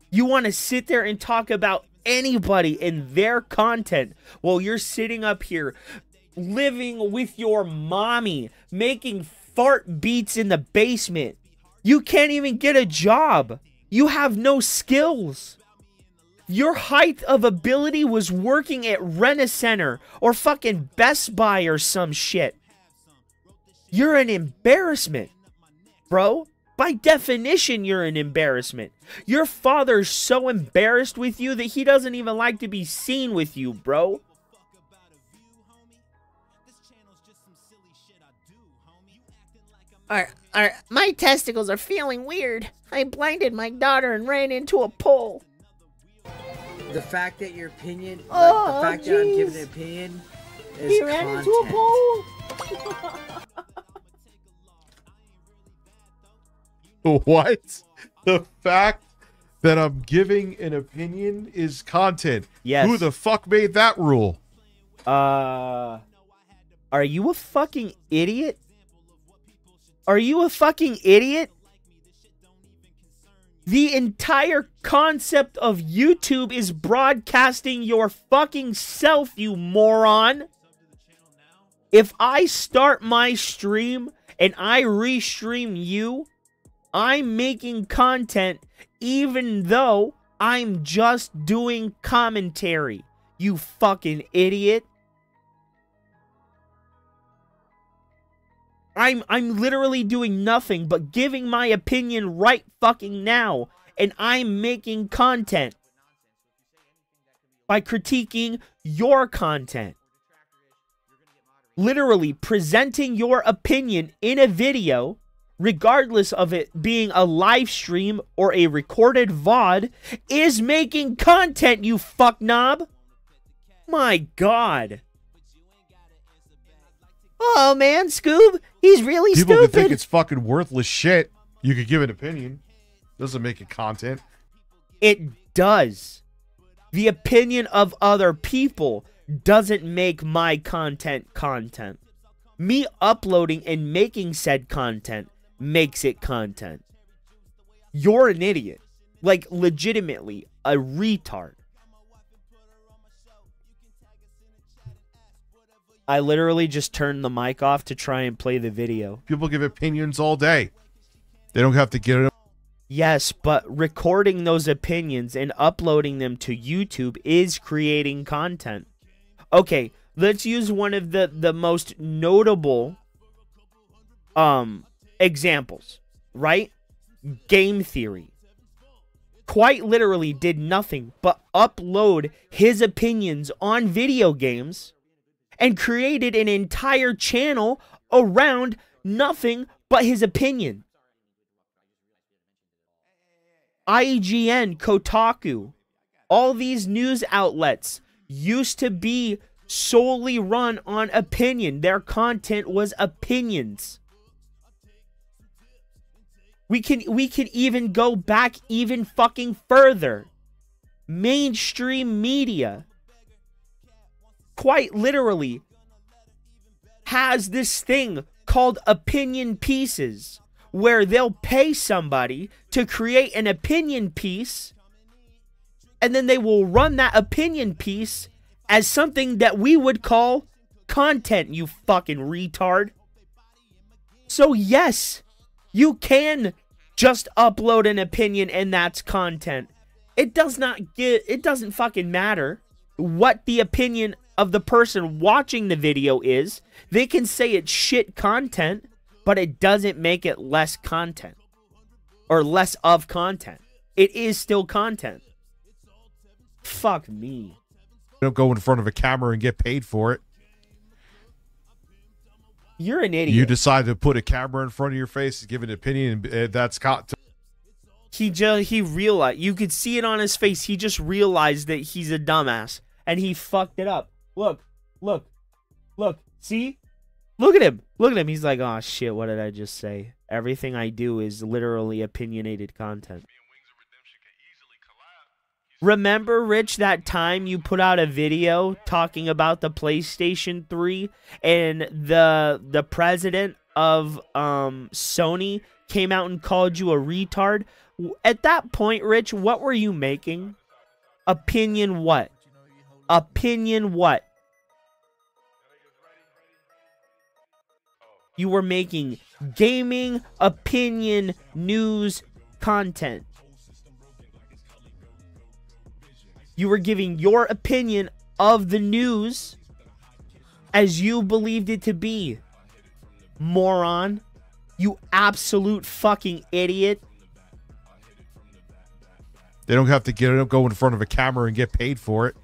You want to sit there and talk about anybody and their content while you're sitting up here living with your mommy making fart beats in the basement. You can't even get a job. You have no skills. Your height of ability was working at Rent-A-Center or fucking Best Buy or some shit. You're an embarrassment, bro. By definition, you're an embarrassment. Your father's so embarrassed with you that he doesn't even like to be seen with you, bro. Alright, my testicles are feeling weird. I blinded my daughter and ran into a pole. The fact that your opinion, Oh, the fact that I'm giving jeez. an opinion is He ran content. into a pole. What? The fact that I'm giving an opinion is content. Yes. Who the fuck made that rule? Are you a fucking idiot? Are you a fucking idiot? The entire concept of YouTube is broadcasting your fucking self, you moron. If I start my stream and I restream you, I'm making content even though I'm just doing commentary. You fucking idiot. I'm literally doing nothing but giving my opinion right fucking now, and I'm making content by critiquing your content. Literally presenting your opinion in a video, regardless of it being a live stream or a recorded VOD, is making content, you fucknob. My God. Oh, man, Scoob, he's really People stupid. could think it's fucking worthless shit. You could give an opinion. Doesn't make it content. It does. The opinion of other people doesn't make my content content. Me uploading and making said content makes it content. You're an idiot. Like, legitimately, a retard. I literally just turned the mic off to try and play the video. People give opinions all day. They don't have to get it. Yes, but recording those opinions and uploading them to YouTube is creating content. Okay, let's use one of the most notable examples, right? Game Theory. Quite literally did nothing but upload his opinions on video games and created an entire channel around nothing but his opinion. IGN, Kotaku, all these news outlets used to be solely run on opinion. Their content was opinions. We can even go back even fucking further. Mainstream media quite literally has this thing called opinion pieces, where they'll pay somebody to create an opinion piece, and then they will run that opinion piece as something that we would call content, you fucking retard. So yes, you can just upload an opinion and that's content. It doesn't fucking matter what the opinion of the person watching the video is. They can say it's shit content, but it doesn't make it less content or less of content. It is still content. Fuck me. Don't go in front of a camera and get paid for it. You're an idiot. You decide to put a camera in front of your face, give an opinion, and that's he realized, you could see it on his face. He just realized that he's a dumbass and he fucked it up. Look. See? Look at him. He's like, oh shit, what did I just say? Everything I do is literally opinionated content. Remember, Rich, that time you put out a video talking about the PlayStation 3 and the president of Sony came out and called you a retard? At that point, Rich, what were you making? Opinion what? Opinion what? You were making gaming, opinion, news, content. You were giving your opinion of the news as you believed it to be. Moron. You absolute fucking idiot. They don't have to go in front of a camera and get paid for it.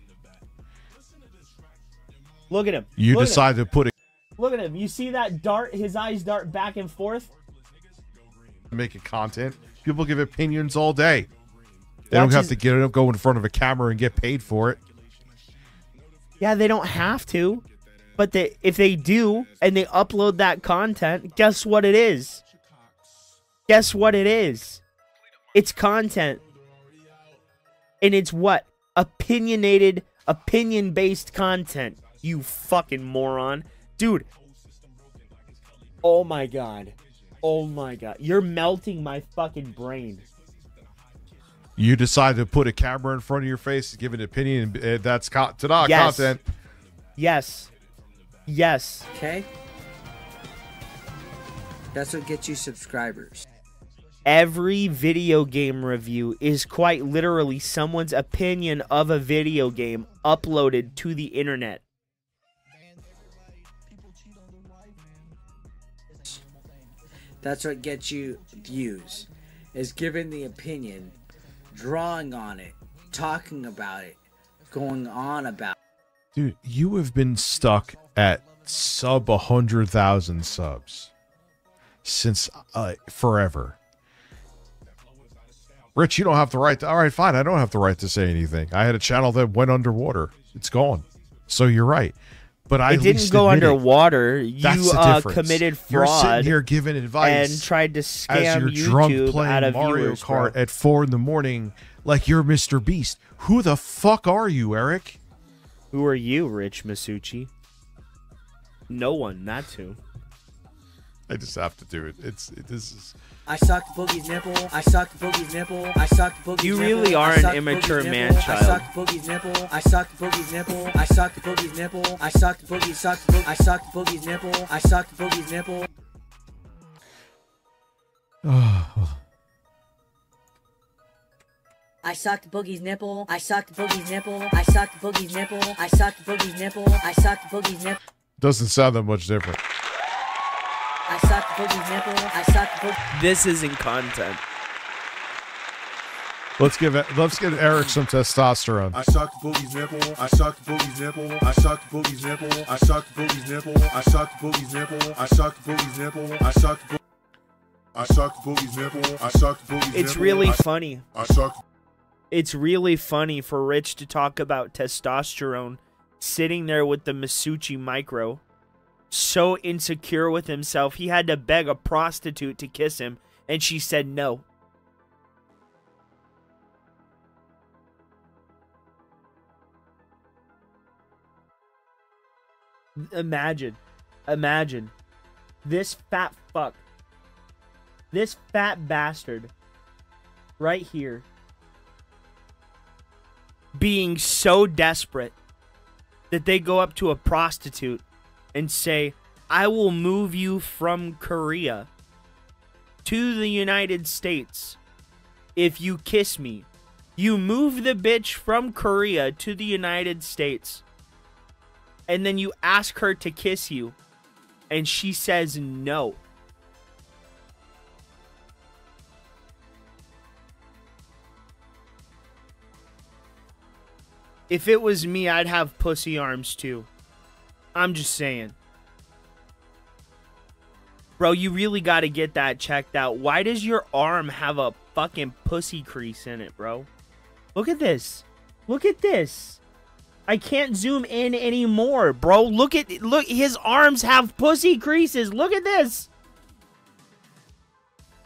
Look at him. You decide to put it. Look at him. You see that dart? His eyes dart back and forth. Make it content. People give opinions all day. They don't have to go in front of a camera and get paid for it. Yeah, they don't have to. But if they do and they upload that content, guess what it is? Guess what it is? It's content. And it's what? Opinionated, opinion-based content. You fucking moron. Dude. Oh my god. Oh my god. You're melting my fucking brain. You decide to put a camera in front of your face, give an opinion, and that's content. Yes. Yes. Okay? That's what gets you subscribers. Every video game review is quite literally someone's opinion of a video game uploaded to the internet. That's what gets you views, is giving the opinion, drawing on it, talking about it, going on about it. Dude, you have been stuck at sub 100,000 subs. since forever. Rich, you don't have the right to... All right, fine. I don't have the right to say anything. I had a channel that went underwater. It's gone. So you're right. But I didn't go underwater. You committed fraud. You're sitting here giving advice and tried to scam as you're YouTube drunk playing out of Mario viewers, Kart bro. at 4 a.m. like you're Mr. Beast. Who the fuck are you, Eric? Who are you, Rich Masucci? No one. That's who. I just have to do it. This is... I sucked Boogie's nipple. I sucked Boogie's nipple. I sucked Boogie's You nipple. really are I an sucked immature Boogie's man nipple. child. I sucked Boogie's nipple. I sucked Boogie's nipple. I sucked Boogie's nipple. I sucked Boogie sucked Boog. I sucked Boogie's nipple. I sucked Boogie's nipple. I sucked Boogie's nipple. I sucked Boogie's nipple. I sucked Boogie's nipple. I sucked Boogie's nipple. I sucked Boogie's nipple. Doesn't sound that much different. I sucked Boogie's nipple. I sucked Boogie's. This isn't content. Let's give Eric some testosterone. I sucked Boogie's nipple. I sucked Boogie's nipple. I sucked Boogie's nipple. I sucked Boogie's nipple. I sucked Boogie's nipple. I sucked Boogie's nipple. I sucked Boogie's nipple. I sucked Boogie's nipple. It's really funny. I sucked. It's really funny for Rich to talk about testosterone sitting there with the Masucci Micro. So insecure with himself, he had to beg a prostitute to kiss him, and she said no. Imagine this fat fuck, this fat bastard right here being so desperate that they go up to a prostitute and say, I will move you from Korea to the United States if you kiss me. You move the bitch from Korea to the United States, and then you ask her to kiss you, and she says no. If it was me, I'd have pussy arms too. I'm just saying. Bro, you really got to get that checked out. Why does your arm have a fucking pussy crease in it, bro? Look at this. Look at this. I can't zoom in anymore, bro. Look, his arms have pussy creases. Look at this.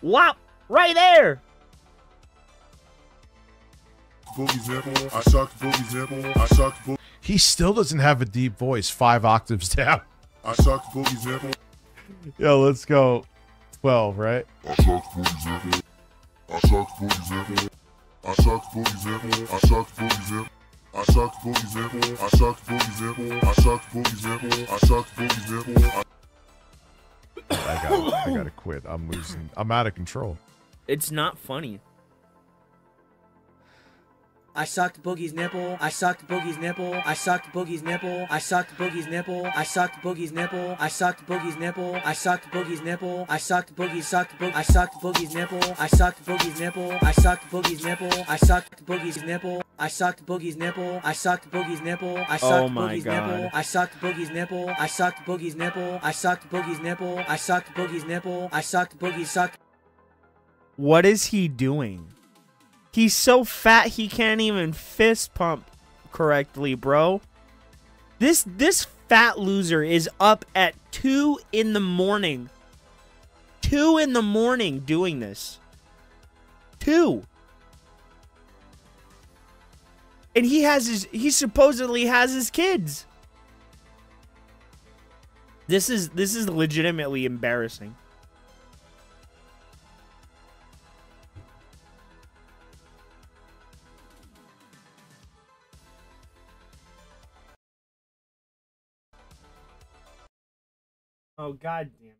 Whop, right there. Boogie's nipple. I sucked Boogie's nipple. I sucked Boogie's. He still doesn't have a deep voice 5 octaves down. I sucked Boogie's nipple. Yo, let's go 12, right? I sucked Boogie's nipple. I sucked Boogie's nipple. I sucked Boogie's nipple. I sucked Boogie's nipple. I sucked Boogie's nipple. I sucked Boogie's nipple. I sucked Boogie's nipple. I sucked Boogie's nipple. I gotta quit. I'm losing. I'm out of control. It's not funny. I sucked Boogie's nipple. I sucked Boogie's nipple. I sucked Boogie's nipple. I sucked Boogie's nipple. I sucked Boogie's nipple. I sucked Boogie's nipple. I sucked Boogie's nipple. I sucked Boogie sucked Boog. I sucked Boogie's nipple. I sucked Boogie's nipple. I sucked Boogie's nipple. I sucked Boogie's nipple. I sucked Boogie's nipple. I sucked Boogie's nipple. I sucked Boogie's nipple. I sucked Boogie's nipple. I sucked Boogie's nipple. I sucked Boogie's nipple. I sucked Boogie's nipple. I sucked Boogie sucked. What is he doing? He's so fat he can't even fist pump correctly, bro. This fat loser is up at 2 in the morning. 2 in the morning doing this. 2. And he supposedly has his kids. This is legitimately embarrassing. Oh, god damn.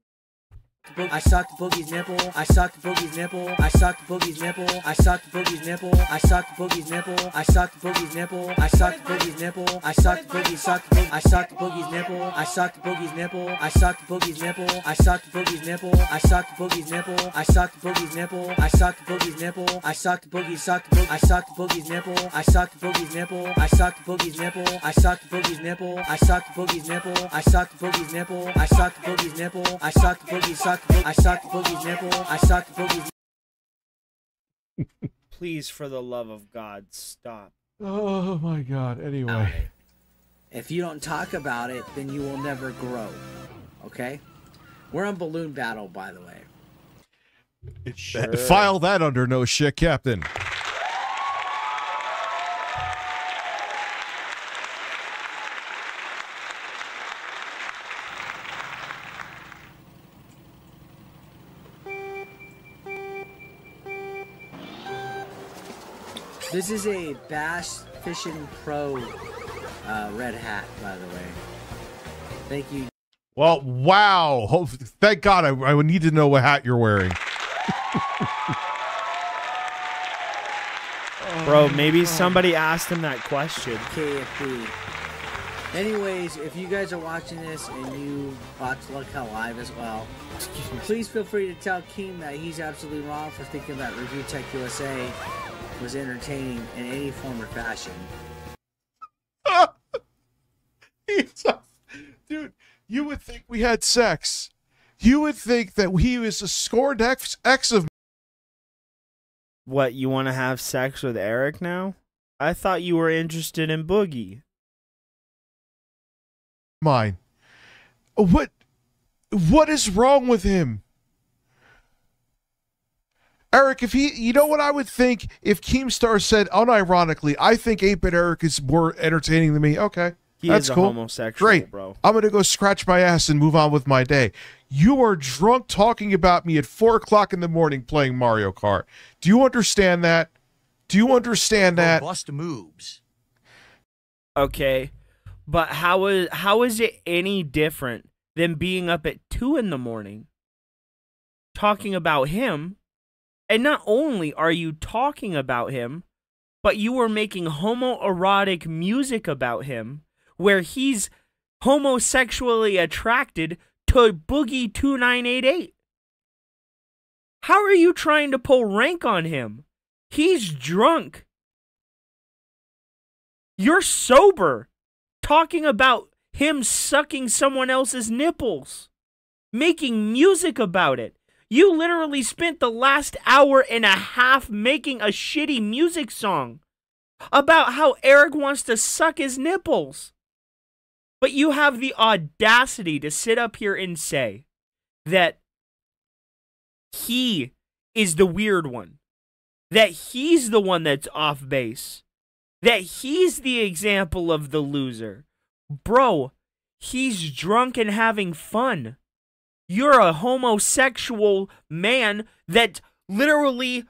I sucked Boogie's nipple. I sucked Boogie's nipple. I sucked Boogie's nipple. I sucked Boogie's nipple. I sucked Boogie's nipple. I sucked Boogie's nipple. I sucked Boogie's nipple. I sucked Boogie sucked Boog. I sucked Boogie's nipple. I sucked Boogie's nipple. I sucked Boogie's nipple. I sucked Boogie's nipple. I sucked Boogie's nipple. I sucked Boogie's nipple. I sucked Boogie's nipple. I sucked Boogie sucked Boog. I sucked Boogie's nipple. I sucked Boogie's nipple. I sucked Boogie's nipple. I sucked Boogie's nipple. I sucked Boogie's nipple. I sucked Boogie's nipple. I sucked Boogie's nipple. I sucked Boogie sucked. Boogie's nipple. I sucked Boogie's. Please, for the love of God, stop. Oh my God. Anyway. If you don't talk about it, then you will never grow. Okay? We're on balloon battle, by the way. Sure. File that under no shit, Captain. This is a Bass Fishing Pro red hat, by the way. Thank you. Well, wow. Thank God I would need to know what hat you're wearing. Bro, maybe somebody asked him that question. KFB. Anyways, if you guys are watching this and you watch Luck Hell Live as well, please feel free to tell Keem that he's absolutely wrong for thinking that Review Tech USA was entertaining in any form or fashion. Dude, you would think we had sex. You would think that he was a scorned ex of me. What, you want to have sex with Eric now? I thought you were interested in Boogie. Mine. What is wrong with him? Eric, if he, you know what I would think if Keemstar said unironically, I think 8-Bit Eric is more entertaining than me. Okay. He That's is a cool. homosexual, Great. bro. I'm going to go scratch my ass and move on with my day. You are drunk talking about me at 4 o'clock in the morning playing Mario Kart. Do you understand that? Do you understand that? Bust moves. Okay. But how is it any different than being up at 2 in the morning talking about him? And not only are you talking about him, but you were making homoerotic music about him where he's homosexually attracted to Boogie 2988. How are you trying to pull rank on him? He's drunk. You're sober. Talking about him sucking someone else's nipples. Making music about it. You literally spent the last hour and a half making a shitty music song about how Eric wants to suck his nipples. But you have the audacity to sit up here and say that he is the weird one. That he's the one that's off base. That he's the example of the loser. Bro, he's drunk and having fun. You're a homosexual man that literally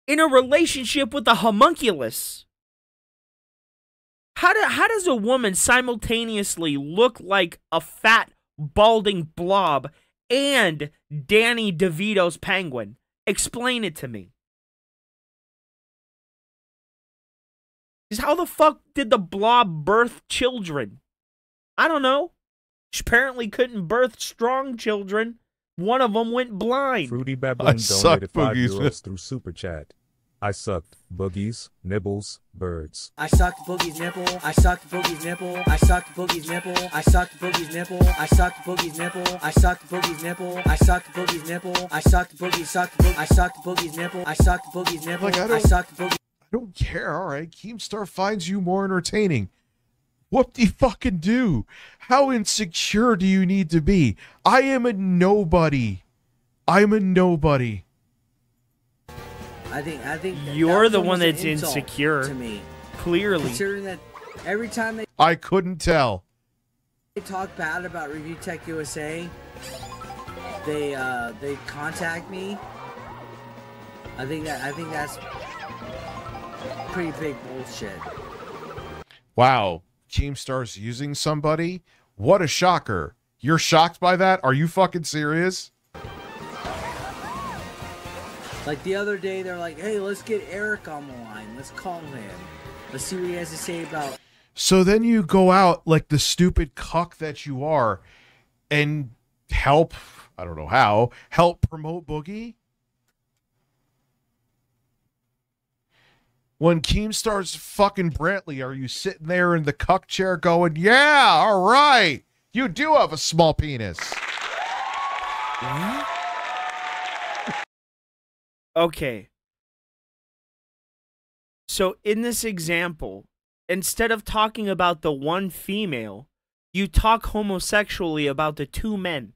in a relationship with a homunculus. How does a woman simultaneously look like a fat, balding blob and Danny DeVito's penguin? Explain it to me. Because how the fuck did the blob birth children? I don't know. She apparently couldn't birth strong children. One of them went blind. Fruity Baboon suck donated 5 boogies. euros through Super Chat. I sucked boogies, nibbles, birds. I sucked Boogie's nipple. I sucked Boogie's nipple. I sucked Boogie's nipple. I sucked Boogie's nipple. I sucked Boogie's nipple. I sucked Boogie's nipple. I sucked Boogie's nipple. I sucked Boogie sucked Boogie. I sucked Boogie's nipple. I sucked Boogie's nipple. Like, I sucked Boogie. I don't care. All right. Keemstar finds you more entertaining. What do you fucking do? How insecure do you need to be? I am a nobody. I'm a nobody. I think You're that the was one almost that's an insult insecure. to me. Clearly. Considering that every time they I couldn't tell. talk bad about Review Tech USA, they contact me. I think that's pretty big bullshit. Wow. Keemstar's using somebody? What a shocker. You're shocked by that? Are you fucking serious? Like the other day, they're like, "Hey, let's get Eric on the line. Let's call him. Let's see what he has to say about." So then you go out like the stupid cuck that you are and help, I don't know how, help promote Boogie? When Keemstar's fucking Brantley, are you sitting there in the cuck chair going, yeah, all right, you do have a small penis. What? Okay. So in this example, instead of talking about the one female, you talk homosexually about the two men.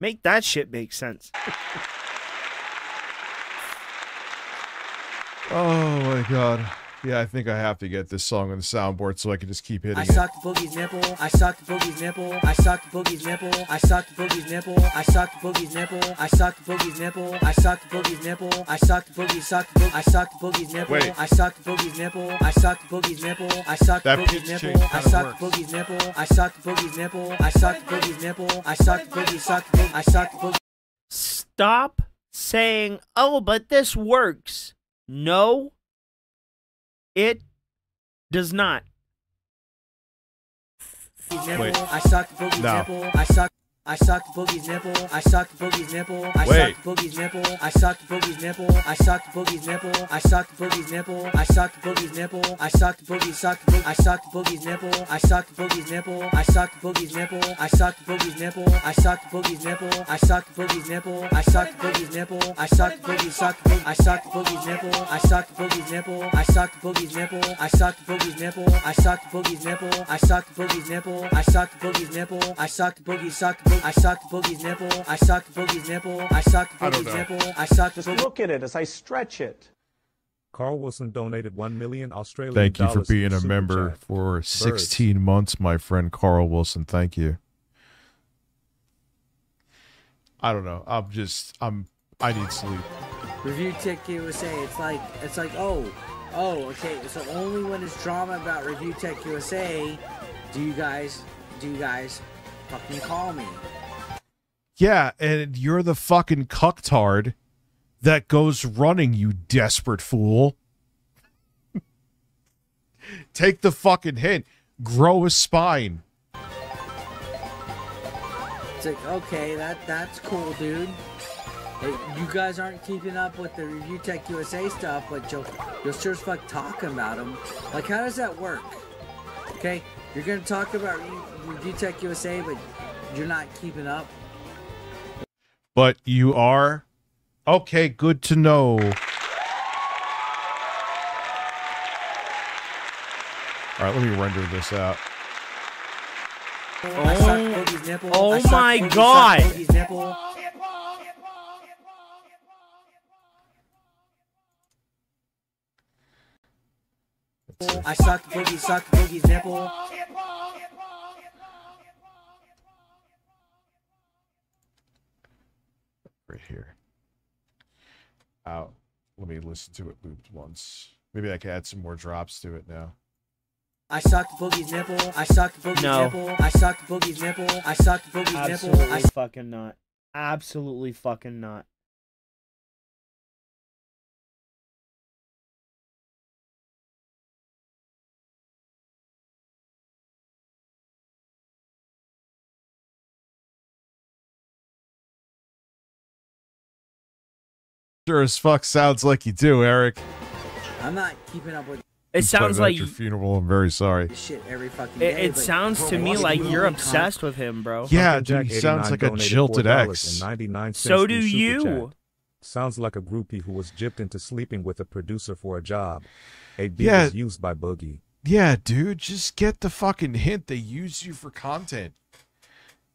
Make that shit make sense. Oh my god. Yeah, I think I have to get this song on the soundboard so I can just keep hitting I it. sucked Boogie's nipple. I sucked Boogie's nipple. I sucked Boogie's nipple. I sucked Boogie's nipple. I sucked Boogie's nipple. I sucked Boogie's nipple. I sucked Boogie's nipple. I sucked Boogie sucked Boog. I sucked Boogie's nipple. Wait. I sucked Boogie's nipple. I sucked Boogie's nipple. I sucked That Boogie's pitch nipple. change I kinda sucked works. Boogie's nipple. I sucked Boogie's nipple. I sucked Boogie's nipple. I sucked Boogie sucked Boog. I sucked Boogie. Stop saying, oh, but this works. No, it does not. Wait. I sucked Boogie's No. nipple. I sucked Boogie's nipple. I sucked Boogie's nipple. I Wait. sucked Boogie's nipple. I sucked Boogie's nipple. I sucked Boogie's nipple. I sucked Boogie's nipple. I sucked Boogie's nipple. I sucked Boogie sucked Boog. I sucked Boogie's nipple. I sucked Boogie's nipple. I sucked Boogie's nipple. I sucked Boogie's nipple. I sucked Boogie's nipple. I sucked Boogie's nipple. I sucked Boogie's nipple. I sucked Boogie sucked Boog. I sucked Boogie's nipple. I sucked Boogie's nipple. I sucked Boogie's nipple. I sucked Boogie's nipple. I sucked Boogie's nipple. I sucked Boogie's nipple. I sucked Boogie's nipple. I sucked Boogie sucked Boog. I sucked Boogie's nipple. I sucked Boogie's nipple. I sucked I don't Boogie's know. nipple. I sucked Just Boogie. look at it as I stretch it. Carl Wilson donated 1 million Australian Thank you for dollars in being a Super member Chat. for 16 months, my friend Carl Wilson. Thank you. I don't know. I need sleep. Review Tech USA. It's like oh okay. So only when it's drama about Review Tech USA do you guys fucking call me. Yeah, and you're the fucking cucktard that goes running, you desperate fool. Take the fucking hint. Grow a spine. It's like, okay, that's cool, dude. Hey, you guys aren't keeping up with the Review Tech USA stuff, but you'll sure as fuck talking about them. Like, how does that work? Okay, you're gonna talk about Review Tech USA, but you're not keeping up. But you are? Okay, good to know. Alright, let me render this out. I sucked Boogie's nipple. Oh I sucked my Boogie, God. sucked Boogie's nipple. I sucked Boogie's nipple. Right here. Out. Let me listen to it looped once. Maybe I can add some more drops to it now. I sucked Boogie's nipple. I sucked Boogie's No. nipple. I sucked Boogie's nipple. I sucked Boogie's nipple. I Absolutely fucking not. Absolutely fucking not. Sure as fuck sounds like you do, Eric. I'm not keeping up with It sounds But like at your funeral, I'm very sorry. this shit every fucking day. it but sounds to me bro, like what's you're going on? obsessed with him, bro. Yeah, Pumpkin dude, Jack he sounds 89 like a donated jilted ex. $4.99 So through do Super you. Chat. Sounds like a groupie who was gypped into sleeping with a producer for a job. A beat Yeah. was used by Boogie. Yeah, dude, just get the fucking hint. They use you for content.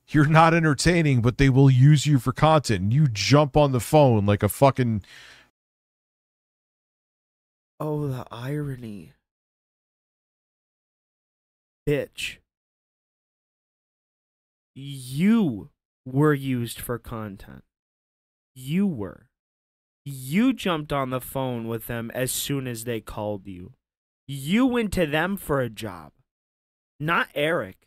You're not entertaining, but they will use you for content. And you jump on the phone like a fucking... Oh, the irony. Bitch. You were used for content. You were. You jumped on the phone with them as soon as they called you. You went to them for a job. Not Eric.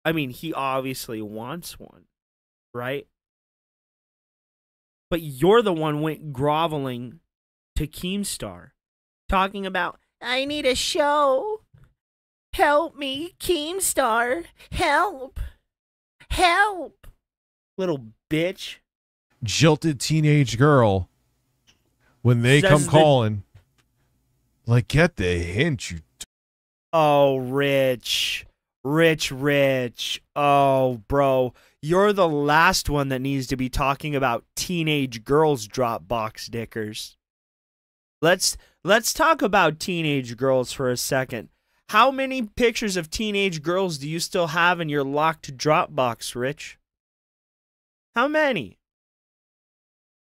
I mean, he obviously wants one, right? But you're the one went groveling to Keemstar, talking about, I need a show. Help me, Keemstar. Help. Help. little bitch. jilted teenage girl when they Says come the- calling. Like, get the hint, you. Oh, Rich. Rich. Oh, bro. You're the last one that needs to be talking about teenage girls Dropbox dickers. Let's talk about teenage girls for a second. How many pictures of teenage girls do you still have in your locked Dropbox, Rich? How many?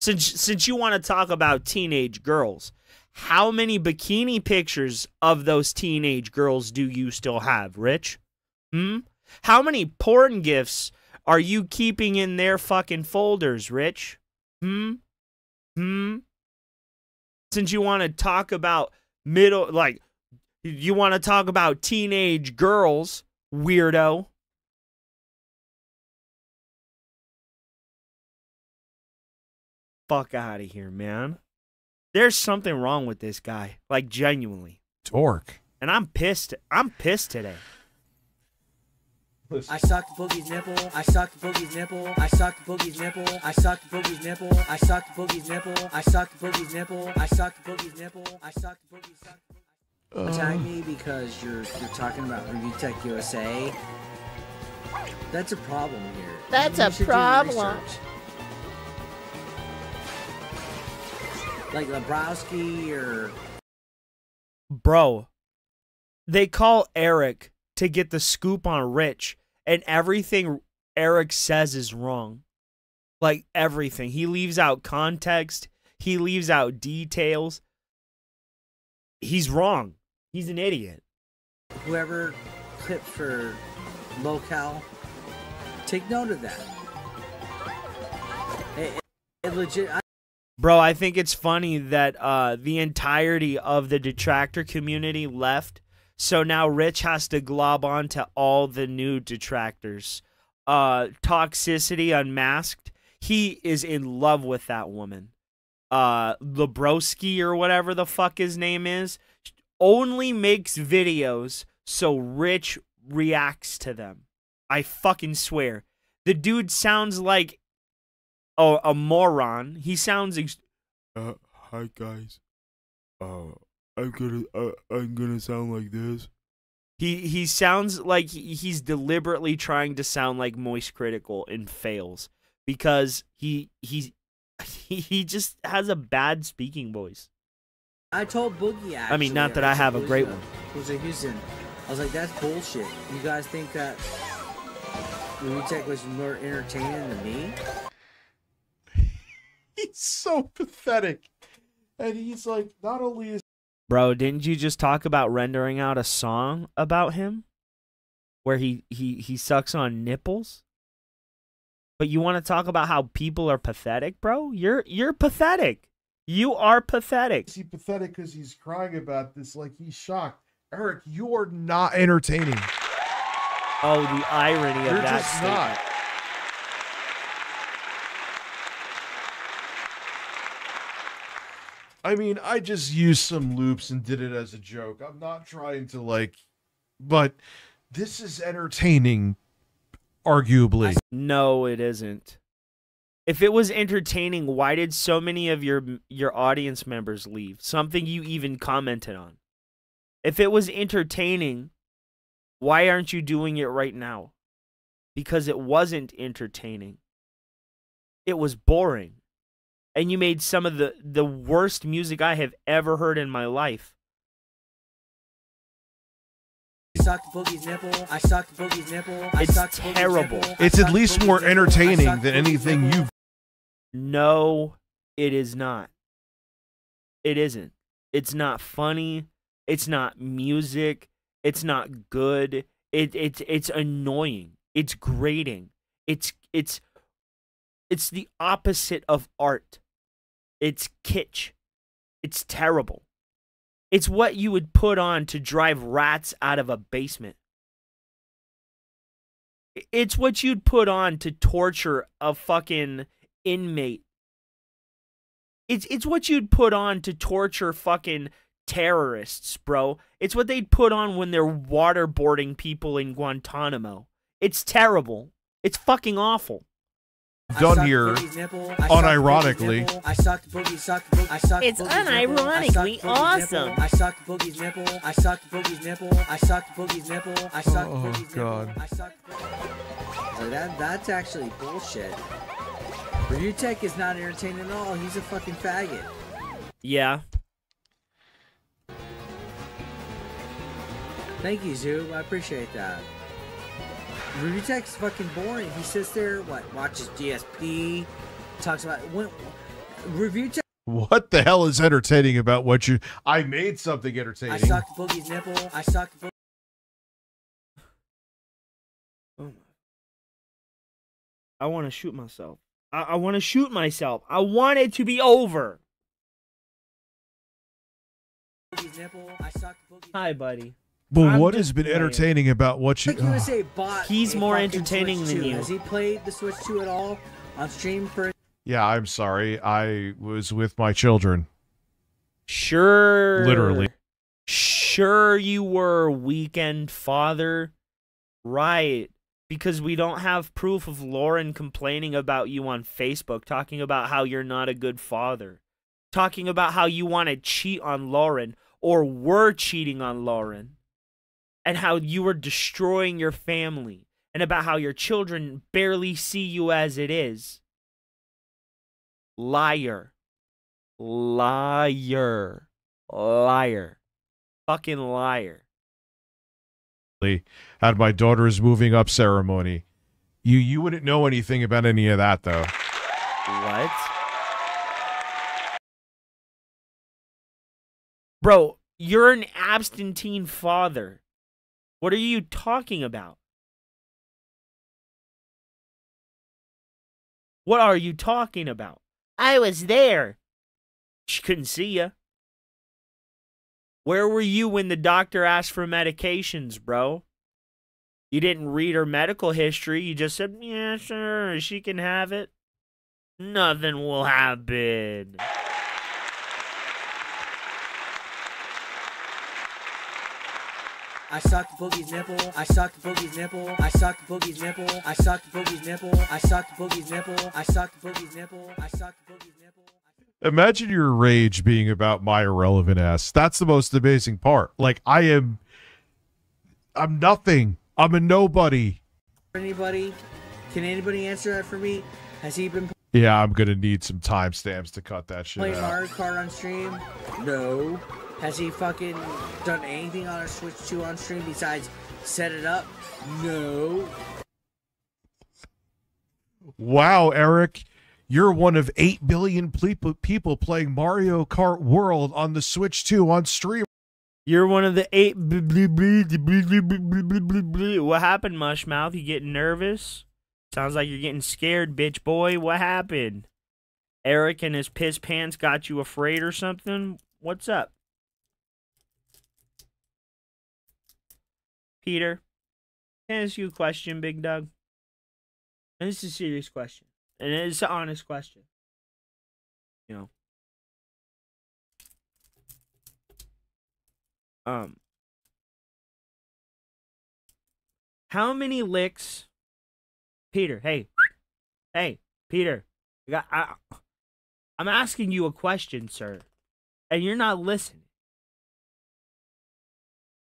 Since you want to talk about teenage girls, how many bikini pictures of those teenage girls do you still have, Rich? How many porn gifs are you keeping in their fucking folders, Rich? Since you want to talk about you want to talk about teenage girls, weirdo. Fuck out of here, man. There's something wrong with this guy. Like, genuinely. Dork. And I'm pissed. I'm pissed today. I sucked Boogie's nipple. I sucked Boogie's nipple. I sucked Boogie's nipple. I sucked Boogie's nipple. I sucked Boogie's nipple. I sucked Boogie's nipple. I sucked Boogie's nipple. I sucked Boogie's. Tag me because you're talking about Review Tech USA. That's a problem here. That's You a should do problem. research. Like Lebrowski or Bro, they call Eric to get the scoop on Rich, and everything Eric says is wrong. Like, everything. He leaves out context. He leaves out details. He's wrong. He's an idiot. whoever clipped for locale, take note of that. It legit. Bro, I think it's funny that the entirety of the detractor community left, so now Rich has to glob on to all the new detractors. Toxicity Unmasked, he is in love with that woman. Lebrowski or whatever the fuck his name is, only makes videos so Rich reacts to them. I fucking swear. The dude sounds like a moron. He sounds hi guys. I'm gonna sound like this. He sounds like he's deliberately trying to sound like Moist Critical and fails because he just has a bad speaking voice. I told Boogie actually. I mean, not that I have a great one. Was in Houston. I was like, that's bullshit. You guys think that Tech was more entertaining than me? He's so pathetic. And he's like, not only is Bro, didn't you just talk about rendering out a song about him where he sucks on nipples? But you want to talk about how people are pathetic, bro? You're pathetic. You are pathetic. he pathetic because he's crying about this like he's shocked. Eric, you are not entertaining. Oh, the irony of You're that just statement. not. I mean, I just used some loops and did it as a joke. I'm not trying to like, but this is entertaining, arguably. No, it isn't. If it was entertaining, why did so many of your audience members leave? Something you even commented on. If it was entertaining, why aren't you doing it right now? Because it wasn't entertaining. It was boring. And you made some of the worst music I have ever heard in my life. I sucked Boogie's nipple. I sucked Boogie's nipple. I It's sucked Boogie's terrible. nipple. It's I at sucked least Boogie's more nipple. I entertaining sucked than Boogie's anything nipple. you've. No, it is not. It isn't. It's not funny. It's not music. It's not good. It's annoying. It's grating. It's the opposite of art. It's kitsch. It's terrible. It's what you would put on to drive rats out of a basement. It's what you'd put on to torture a fucking inmate. It's what you'd put on to torture fucking terrorists, bro. It's what they'd put on when they're waterboarding people in Guantanamo. It's terrible. It's fucking awful. done here unironically. It's unironically awesome. I sucked Boogie's nipple. I sucked Boogie's nipple. I sucked Boogie's nipple. I sucked Boogie's God. nipple. I sucked Boogie's. That's actually bullshit. Review Tech is not entertaining at all. He's a fucking faggot. Yeah. Thank you, Zoo. I appreciate that. Review Tech's fucking boring. He sits there, watches GSP, talks about Review Tech. What the hell is entertaining about what you? I made something entertaining. I sucked Boogie's nipple. I sucked. Oh my. I want to shoot myself. I want to shoot myself. I want it to be over. Boogie's nipple. I sucked Boogie's. Hi, buddy. But what has been entertaining about what you? Like you would say, bought He's a more fucking entertaining Switch than 2. you. Has he played the Switch 2 at all on stream for? Yeah, I'm sorry. I was with my children. Sure. Literally. Sure, you were weekend father. Right. Because we don't have proof of Lauren complaining about you on Facebook, talking about how you're not a good father, talking about how you want to cheat on Lauren or were cheating on Lauren, and how you were destroying your family, and about how your children barely see you as it is. Liar. Liar. Liar. Fucking liar. At my daughter's moving up ceremony. You wouldn't know anything about any of that, though. What? Bro, you're an absentee father. What are you talking about? What are you talking about? I was there. She couldn't see you. Where were you when the doctor asked for medications, bro? You didn't read her medical history. You just said, yeah, sure, she can have it. Nothing will happen. I sucked Boogie's nipple. I sucked Boogie's nipple. I sucked Boogie's nipple. I sucked Boogie's nipple. I sucked Boogie's nipple. I sucked Boogie's nipple. I sucked Boogie's nipple. Imagine your rage being about my irrelevant ass. That's the most amazing part. Like, I'm nothing. I'm a nobody. Anybody? Can anybody answer that for me? Has he been Yeah, I'm gonna need some timestamps to cut that shit playing out. Mario Kart on stream? No. Has he fucking done anything on a Switch 2 on stream besides set it up? No. Wow, Eric. You're one of 8 billion people playing Mario Kart World on the Switch 2 on stream. You're one of the 8. What happened, Mushmouth? You getting nervous? Sounds like you're getting scared, bitch boy. What happened? Eric and his piss pants got you afraid or something? What's up? Peter, can I ask you a question, Big Doug? And this is a serious question. And it's an honest question. You know. How many licks, Peter? Hey, Peter. I'm asking you a question, sir, and you're not listening.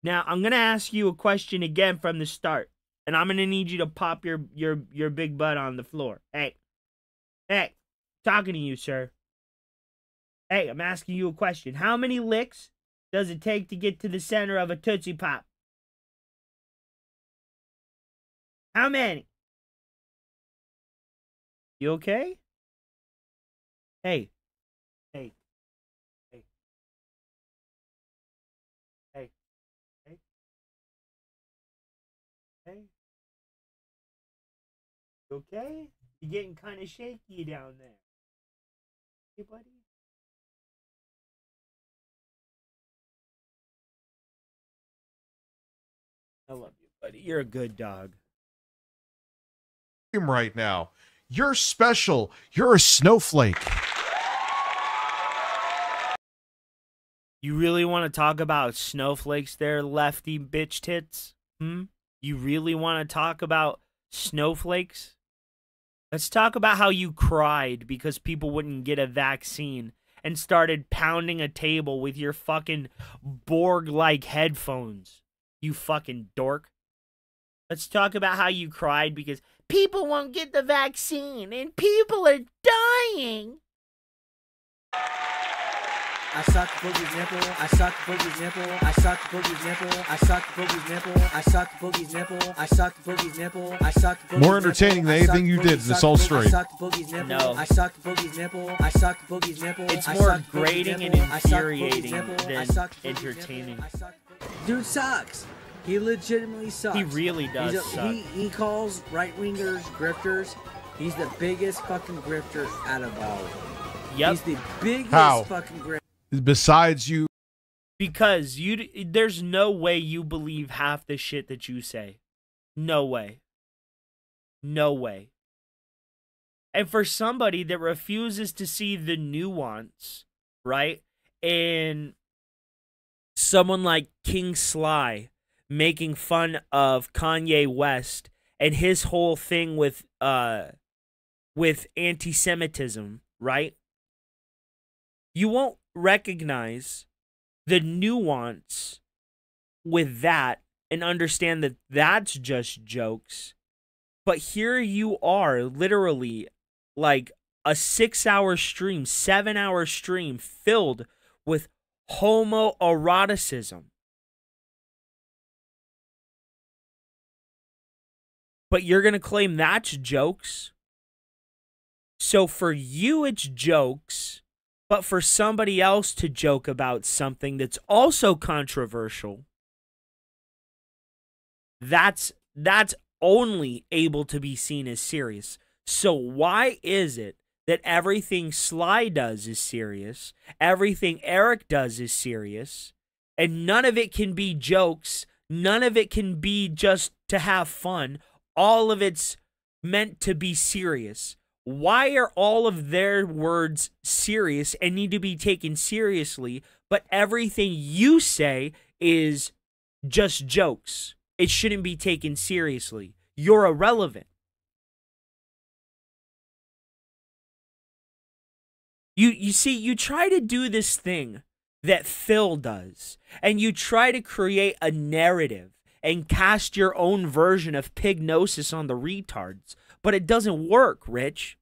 Now I'm gonna ask you a question again from the start, and I'm gonna need you to pop your big butt on the floor. Hey, talking to you, sir. Hey, I'm asking you a question. How many licks does it take to get to the center of a Tootsie Pop? How many? You okay? Hey. Hey. Hey. Hey. Hey. Hey. You okay? You're getting kind of shaky down there. Hey, buddy. I love you, buddy. You're a good dog. Right now. You're special. You're a snowflake. You really want to talk about snowflakes there, lefty bitch tits? You really want to talk about snowflakes? Let's talk about how you cried because people wouldn't get a vaccine and started pounding a table with your fucking Borg-like headphones. You fucking dork. Let's talk about how you cried because People won't get the vaccine and people are dying. I sucked Boogie's nipple. I sucked Boogie's nipple. I sucked Boogie's nipple. I sucked Boogie's nipple. I sucked Boogie's nipple. I sucked Boogie's nipple. I sucked Boogie's More entertaining than anything you did in this whole story. I sucked Boogie's nipple. No. I sucked Boogie's nipple. I sucked Boogie's nipple. It's I more sucked Boogie's grating and nipple. I sucked Boogie's infuriating nipple. I than sucked Boogie's entertaining. nipple. I sucked Dude sucks. He legitimately sucks. He really does He's suck. He calls right-wingers grifters. He's the biggest fucking grifter out of all of them. Yep. He's the biggest How? fucking grifter. Besides you, Because there's no way you believe half the shit that you say. No way. No way. And for somebody that refuses to see the nuance, right? And someone like King Sly making fun of Kanye West and his whole thing with anti-Semitism, right? You won't recognize the nuance with that and understand that that's just jokes. But here you are, literally, like a 6-hour stream, 7-hour stream filled with homoeroticism. But you're going to claim that's jokes? So for you, it's jokes. But for somebody else to joke about something that's also controversial, that's only able to be seen as serious. So why is it that everything Sly does is serious, everything Eric does is serious, and none of it can be jokes, none of it can be just to have fun, all of it's meant to be serious? Why are all of their words serious and need to be taken seriously, but everything you say is just jokes? It shouldn't be taken seriously. You're irrelevant. You see, you try to do this thing that Phil does, and you try to create a narrative and cast your own version of Pignosis on the retards. But it doesn't work, Rich.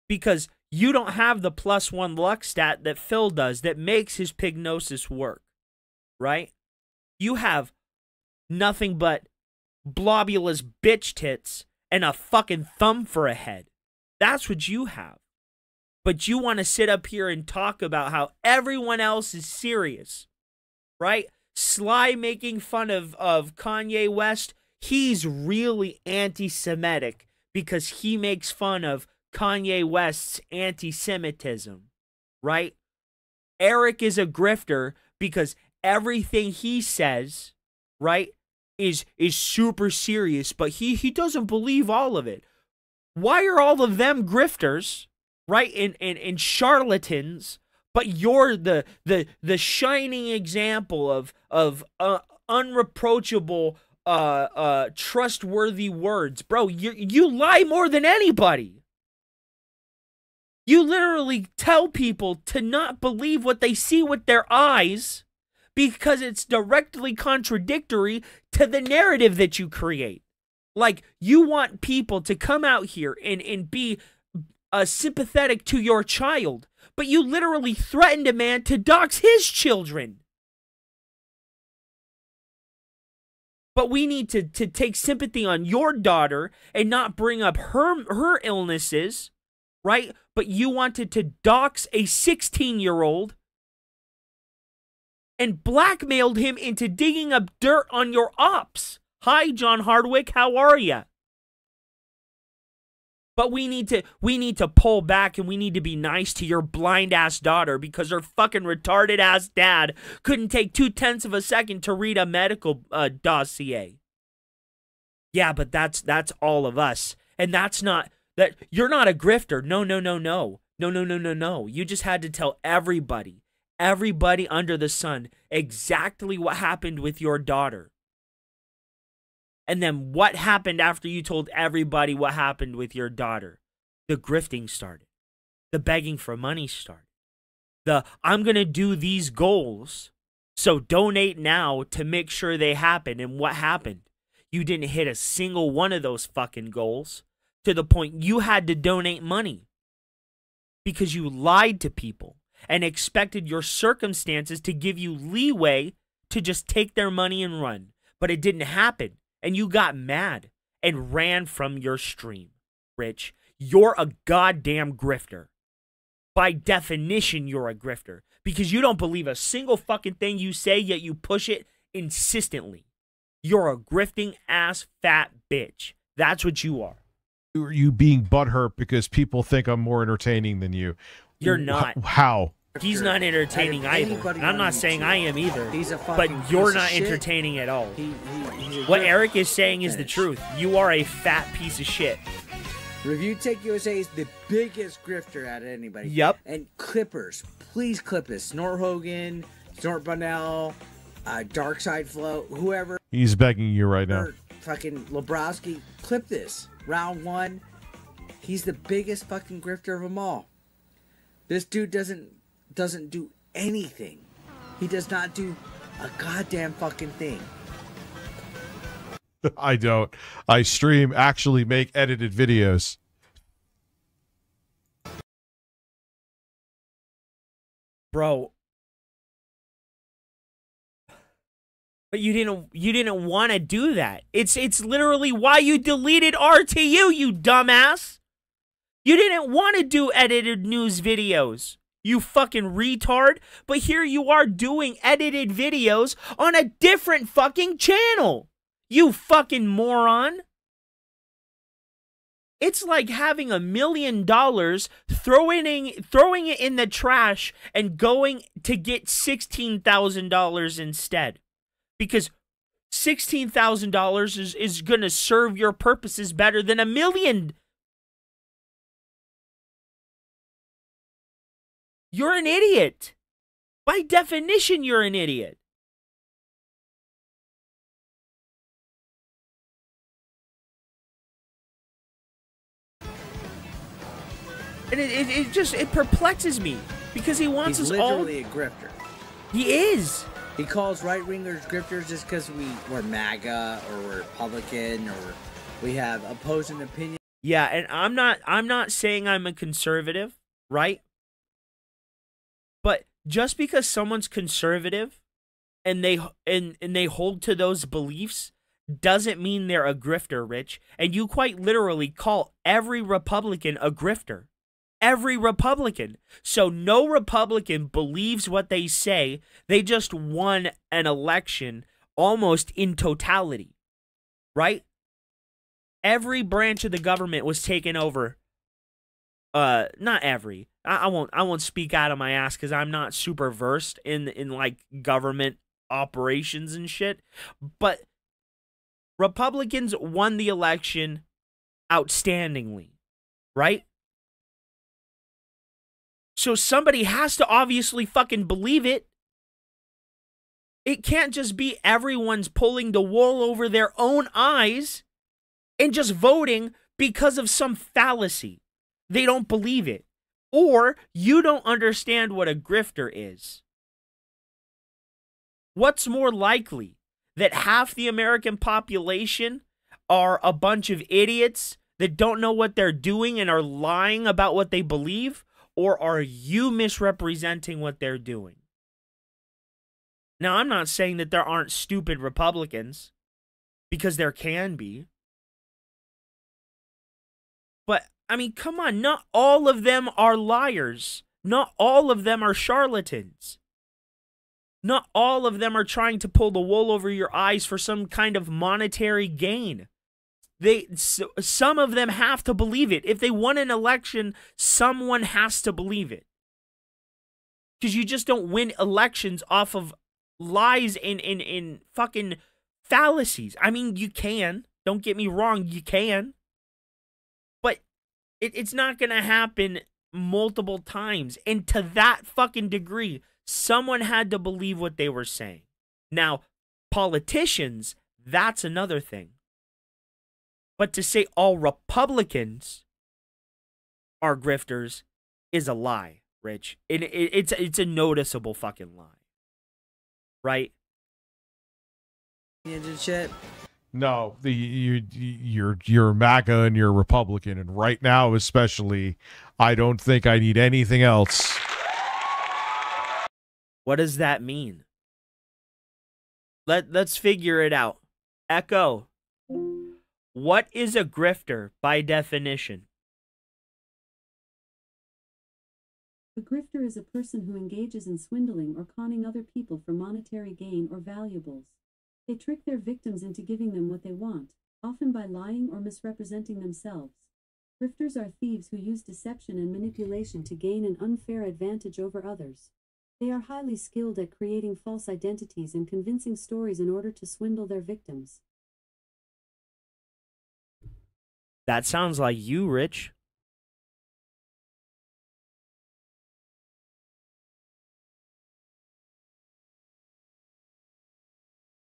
Because you don't have the +1 luck stat that Phil does that makes his Pignosis work. Right? You have nothing but blobulous bitch tits and a fucking thumb for a head. That's what you have. But you want to sit up here and talk about how everyone else is serious. Right? Sly making fun of Kanye West, he's really anti-Semitic because he makes fun of Kanye West's anti-Semitism, right? Eric is a grifter because everything he says, right, is super serious, but he doesn't believe all of it. Why are all of them grifters, right, and charlatans? But you're the shining example of unreproachable, trustworthy words. Bro, you lie more than anybody. You literally tell people to not believe what they see with their eyes because it's directly contradictory to the narrative that you create. Like, you want people to come out here and be sympathetic to your child, but you literally threatened a man to dox his children. But we need to take sympathy on your daughter and not bring up her illnesses, right? But you wanted to dox a 16-year-old and blackmailed him into digging up dirt on your ops. Hi, John Hardwick, how are ya? But we need to pull back and we need to be nice to your blind-ass daughter because her fucking retarded-ass dad couldn't take 0.2 of a second to read a medical dossier. Yeah, but that's all of us. And that's not... That you're not a grifter. No. No. You just had to tell everybody under the sun, exactly what happened with your daughter. And then what happened after you told everybody what happened with your daughter? The grifting started. The begging for money started. The I'm going to do these goals, so donate now to make sure they happen. And what happened? You didn't hit a single one of those fucking goals to the point you had to donate money because you lied to people and expected your circumstances to give you leeway to just take their money and run. But it didn't happen. And you got mad and ran from your stream. Rich, you're a goddamn grifter. By definition, you're a grifter. Because you don't believe a single fucking thing you say, yet you push it insistently. You're a grifting ass fat bitch. That's what you are. Are you being butthurt because people think I'm more entertaining than you? You're not. How? He's not entertaining either. And I'm not saying I am either. He's a but fucking you're piece not of shit. entertaining at all. He's a What grifter. Eric is saying is the Finish. truth. You are a fat piece of shit. Review Tech USA is the biggest grifter out of anybody. Yep. And clippers, please clip this. Snort Hogan, Snort Bunnell, Dark Side Flow, whoever. He's begging you right now. Or fucking Lebrowski, clip this. Round one. He's the biggest fucking grifter of them all. This dude doesn't do anything. He does not do a goddamn fucking thing. I don't. I stream, actually make edited videos. Bro. But you didn't want to do that. It's literally why you deleted RTU, you dumbass. You didn't want to do edited news videos, you fucking retard. But here you are doing edited videos on a different fucking channel. You fucking moron. It's like having $1 million, throwing it in the trash, and going to get $16,000 instead. Because $16,000 is going to serve your purposes better than $1 million. You're an idiot. By definition, you're an idiot. And it perplexes me because he wants He's us all. literally a grifter. He is. He calls right-wingers grifters just because we're MAGA or we're Republican or we have opposing opinions. Yeah, and I'm not saying I'm a conservative, right? But just because someone's conservative and they hold to those beliefs doesn't mean they're a grifter, Rich. And you quite literally call every Republican a grifter. Every Republican. So no Republican believes what they say. They just won an election almost in totality. Right? Every branch of the government was taken over. Not every. I won't speak out of my ass because I'm not super versed in like government operations and shit. But Republicans won the election outstandingly. Right? So somebody has to obviously fucking believe it. It can't just be everyone's pulling the wool over their own eyes and just voting because of some fallacy. They don't believe it. Or you don't understand what a grifter is. What's more likely? That half the American population are a bunch of idiots that don't know what they're doing and are lying about what they believe? Or are you misrepresenting what they're doing? Now, I'm not saying that there aren't stupid Republicans, because there can be. But, I mean, come on, not all of them are liars. Not all of them are charlatans. Not all of them are trying to pull the wool over your eyes for some kind of monetary gain. Some of them have to believe it. If they won an election, someone has to believe it. Because you just don't win elections off of lies and fucking fallacies. I mean, you can. Don't get me wrong, you can. But it's not going to happen multiple times. And to that fucking degree, someone had to believe what they were saying. Now, politicians, that's another thing. But to say all Republicans are grifters is a lie, Rich. It's a noticeable fucking lie. Right? And shit. No, you're MAGA and you're Republican, and right now especially, I don't think I need anything else. What does that mean? Let's figure it out. Echo. What is a grifter by definition? A grifter is a person who engages in swindling or conning other people for monetary gain or valuables. They trick their victims into giving them what they want, often by lying or misrepresenting themselves. Grifters are thieves who use deception and manipulation to gain an unfair advantage over others. They are highly skilled at creating false identities and convincing stories in order to swindle their victims. That sounds like you, Rich.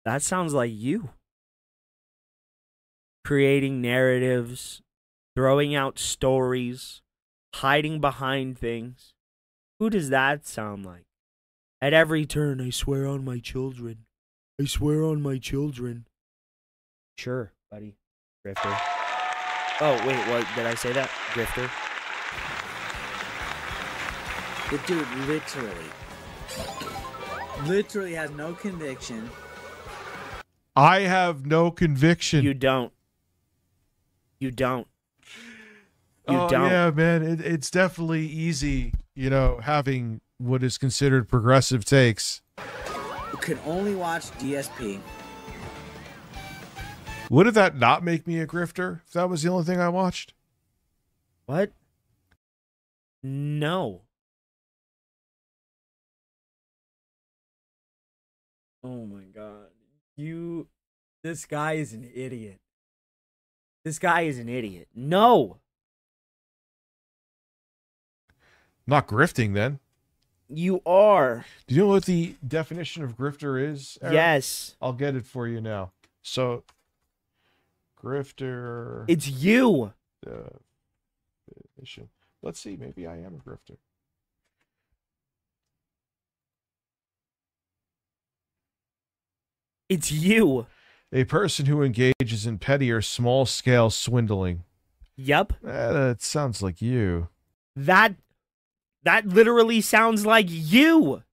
That sounds like you. Creating narratives, throwing out stories, hiding behind things. Who does that sound like? At every turn, I swear on my children. I swear on my children. Sure, buddy. Grifter. Oh, wait, what? Did I say that? Grifter? The dude literally has no conviction. I have no conviction. You don't. You don't. Oh, yeah, man. It's definitely easy, you know, having what is considered progressive takes. You can only watch DSP. Wouldn't that not make me a grifter if that was the only thing I watched? What? No. Oh my god. This guy is an idiot. This guy is an idiot. No. Not grifting, then. You are. Do you know what the definition of grifter is, Eric? Yes. I'll get it for you now. So, grifter... It's you. Definition. Let's see. Maybe I am a grifter. It's you. A person who engages in petty or small-scale swindling. Yep. That sounds like you. That literally sounds like you.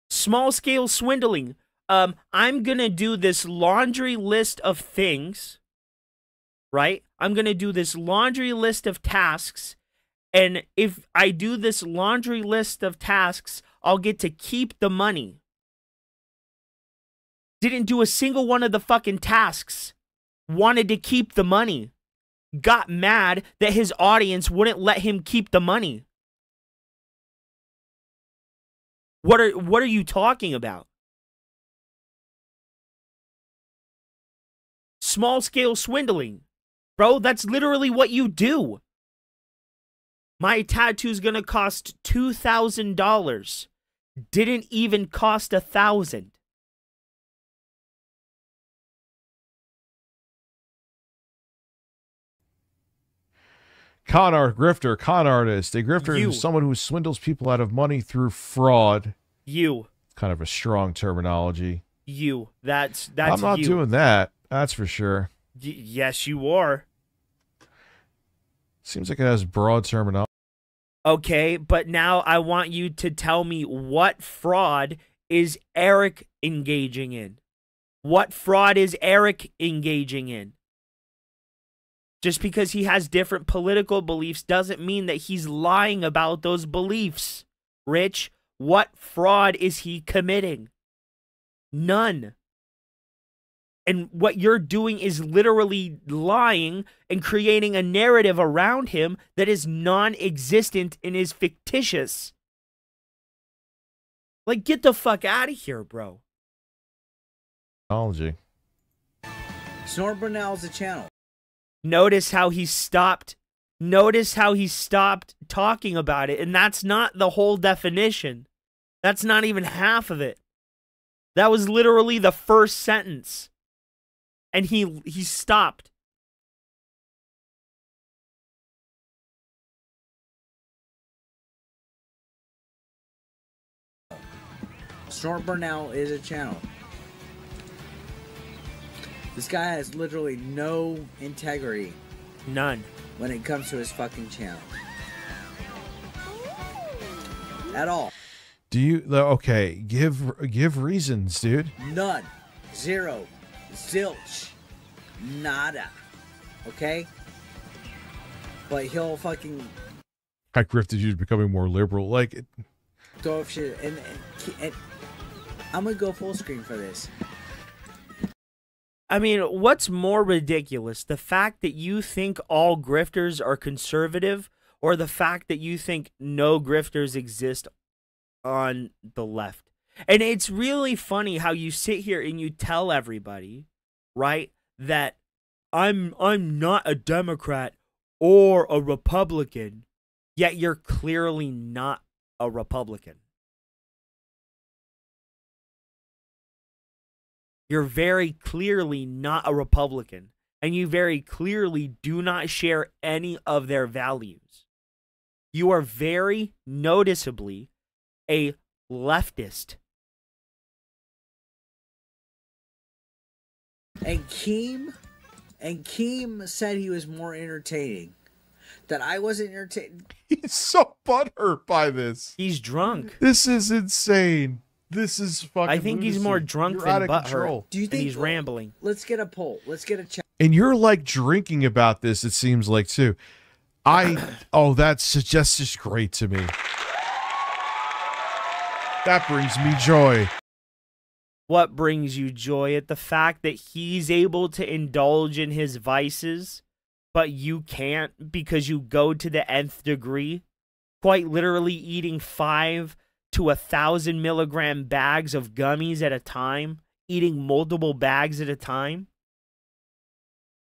Small-scale swindling. I'm gonna do this laundry list of things, right? I'm gonna do this laundry list of tasks, and if I do this laundry list of tasks, I'll get to keep the money. Didn't do a single one of the fucking tasks. Wanted to keep the money. Got mad that his audience wouldn't let him keep the money. What are you talking about? Small scale swindling. Bro, that's literally what you do. My tattoo's gonna cost $2,000. Didn't even cost $1,000. Con artist. A grifter is someone who swindles people out of money through fraud. You. Kind of a strong terminology. You. That's I'm not you. doing that. That's for sure. Yes, you are. Seems like it has broad terminology. Okay, but now I want you to tell me what fraud is Eric engaging in? What fraud is Eric engaging in? Just because he has different political beliefs doesn't mean that he's lying about those beliefs. Rich, what fraud is he committing? None. And what you're doing is literally lying and creating a narrative around him that is non-existent and is fictitious. Like, get the fuck out of here, bro. Technology. Snort Brunel's the channel. Notice how he stopped. Notice how he stopped talking about it. And that's not the whole definition. That's not even half of it. That was literally the first sentence. And he stopped. Snort Burnout is a channel. This guy has literally no integrity. None. When it comes to his fucking channel. At all. Do you okay, give reasons, dude. None. Zero. Zilch. Nada. Okay? But he'll fucking I grifted you to becoming more liberal. Like throw up shit and I'm gonna go full screen for this. I mean, what's more ridiculous? The fact that you think all grifters are conservative, or the fact that you think no grifters exist on the left? And it's really funny how you sit here and you tell everybody, right, that I'm not a Democrat or a Republican, yet you're clearly not a Republican. You're very clearly not a Republican, and you very clearly do not share any of their values. You are very noticeably a leftist. And Keem said he was more entertaining. That I wasn't entertained. He's so butthurt by this. He's drunk. This is insane. This is fucking I think he's lunacy. more drunk You're than out of butthurt. control. Do you think he's rambling? Let's get a poll. Let's get a chat. And you're like drinking about this, it seems like too. Oh, that's just great to me. That brings me joy. What brings you joy? At the fact that he's able to indulge in his vices, but you can't because you go to the nth degree, quite literally eating 5 to 1,000 milligram bags of gummies at a time, eating multiple bags at a time.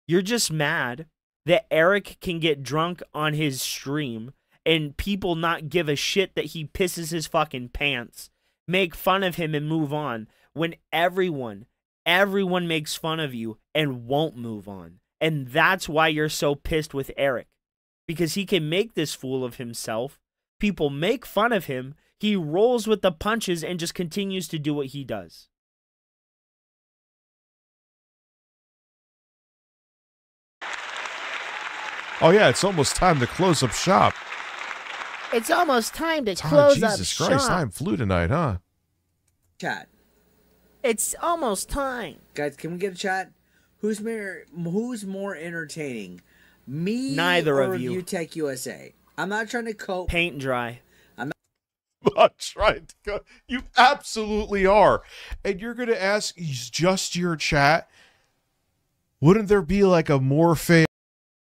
You're just mad that Eric can get drunk on his stream and people not give a shit that he pisses his fucking pants, make fun of him and move on, when everyone makes fun of you and won't move on. And that's why you're so pissed with Eric, because he can make this fool of himself. People make fun of him. He rolls with the punches and just continues to do what he does. Oh yeah, it's almost time to close up shop. It's almost time to close up Jesus Christ, shop. I'm flu tonight, huh? Chat. It's almost time. Guys, can we get a chat? Who's more entertaining? Me Neither or of you. Review Tech USA? I'm not trying to cope. Paint dry. I'm not trying to go. You absolutely are. And you're going to ask just your chat? Wouldn't there be like a more fair?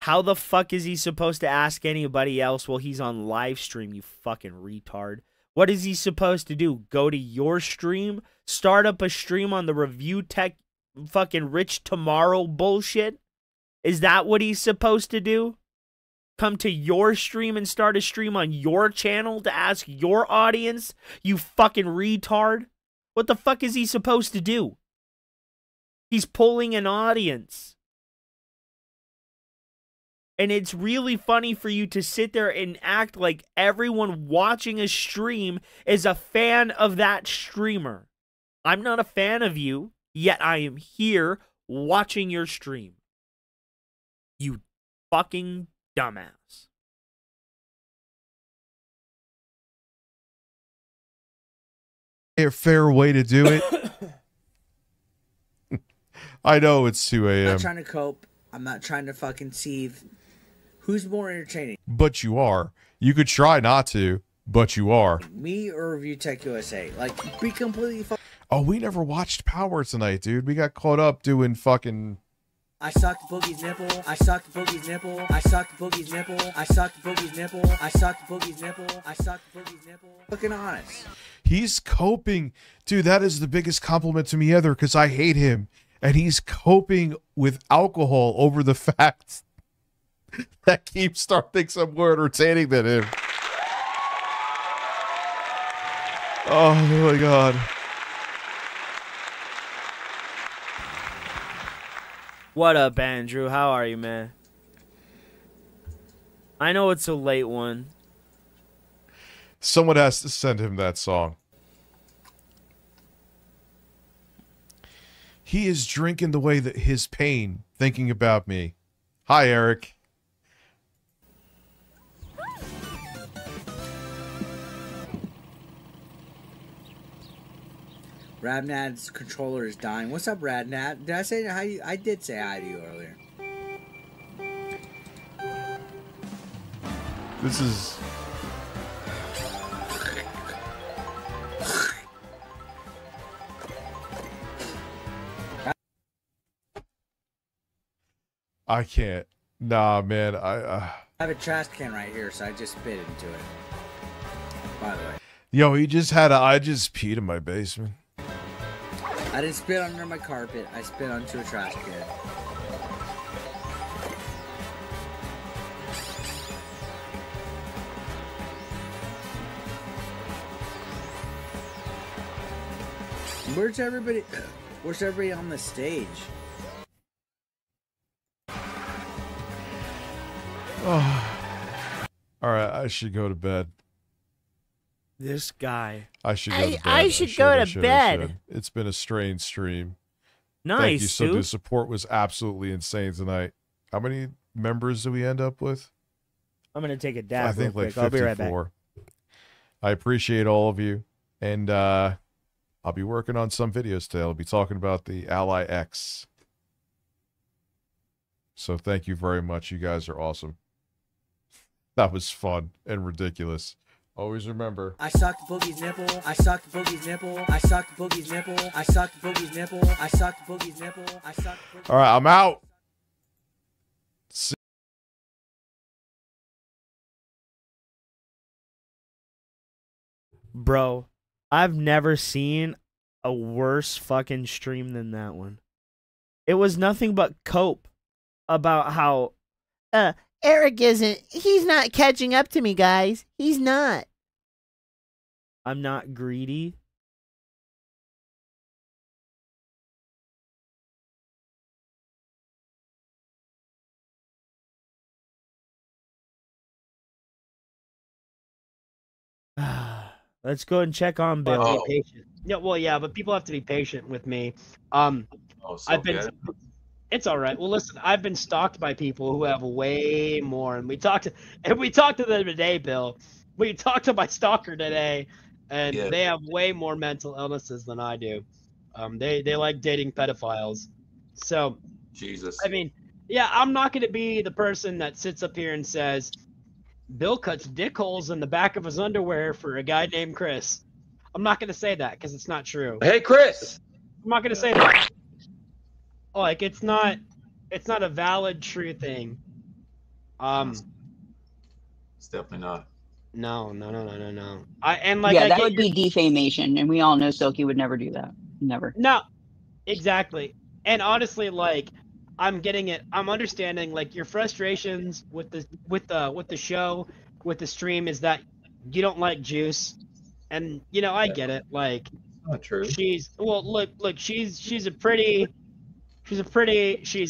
How the fuck is he supposed to ask anybody else while he's on live stream, you fucking retard? What is he supposed to do? Go to your stream? Start up a stream on the Review Tech fucking Rich Tomorrow bullshit? Is that what he's supposed to do? Come to your stream and start a stream on your channel to ask your audience? You fucking retard. What the fuck is he supposed to do? He's pulling an audience. And it's really funny for you to sit there and act like everyone watching a stream is a fan of that streamer. I'm not a fan of you, yet I am here watching your stream. You fucking dumbass. A fair way to do it. I know it's 2 I'm a.m. not trying to cope. I'm not trying to fucking seethe. Who's more entertaining? But you are. You could try not to, but you are. Me or Review Tech USA? Like, be completely Oh, we never watched Power tonight, dude. We got caught up doing fucking... I sucked Boogie's nipple. I sucked Boogie's nipple. I sucked Boogie's nipple. I sucked Boogie's nipple. I sucked Boogie's nipple. I sucked Boogie's nipple. Fucking honest. He's coping. Dude, that is the biggest compliment to me ever because I hate him. And he's coping with alcohol over the fact that Keemstar thinks I'm more entertaining than him. Oh my god. What up, Andrew? How are you, man? I know it's a late one. Someone has to send him that song. He is drinking the way that his pain, thinking about me. Hi, Eric. Radnad's controller is dying. What's up, Radnad? Did I say hi? I did say hi to you earlier. This is... I can't. Nah, man. I have a trash can right here, so I just spit into it. By the way. Yo, he just had a... I just peed in my basement. I didn't spit under my carpet. I spit onto a trash can. Where's everybody? Where's everybody on the stage? Oh. All right, I should go to bed. This guy. I should go to bed. I should go to bed. It's been a strange stream. Nice, Thank you. So dude. the support was absolutely insane tonight. How many members do we end up with? I'm gonna take a dab. I think real like quick. 54. I'll be right back. I appreciate all of you, and I'll be working on some videos today. I'll be talking about the Ally X. So thank you very much. You guys are awesome. That was fun and ridiculous. Always remember. I sucked Boogie's nipple. I sucked Boogie's nipple. I sucked Boogie's nipple. I sucked Boogie's nipple. I sucked Boogie's nipple. I sucked Boogie's. All right, I'm out. Bro, I've never seen a worse fucking stream than that one. It was nothing but cope about how Eric he's not catching up to me, guys. He's not. I'm not greedy. Let's go and check on Bill. But be patient. Yeah, well, yeah, but people have to be patient with me. I've been. It's all right. Well, listen, I've been stalked by people who have way more, and we talked to them today, Bill. We talked to my stalker today, and they have way more mental illnesses than I do. They like dating pedophiles. So, Jesus. I mean, yeah, I'm not going to be the person that sits up here and says, Bill cuts dick holes in the back of his underwear for a guy named Chris. I'm not going to say that because it's not true. Hey, Chris. I'm not going to say that. Like, it's not a valid, true thing. It's definitely not. No. That would be defamation, and we all know Silky would never do that. Never. No, exactly. And honestly, like, I'm getting it. I'm understanding, like, your frustrations with the show, with the stream, is that you don't like Juice, and I get it. Like, not true. She's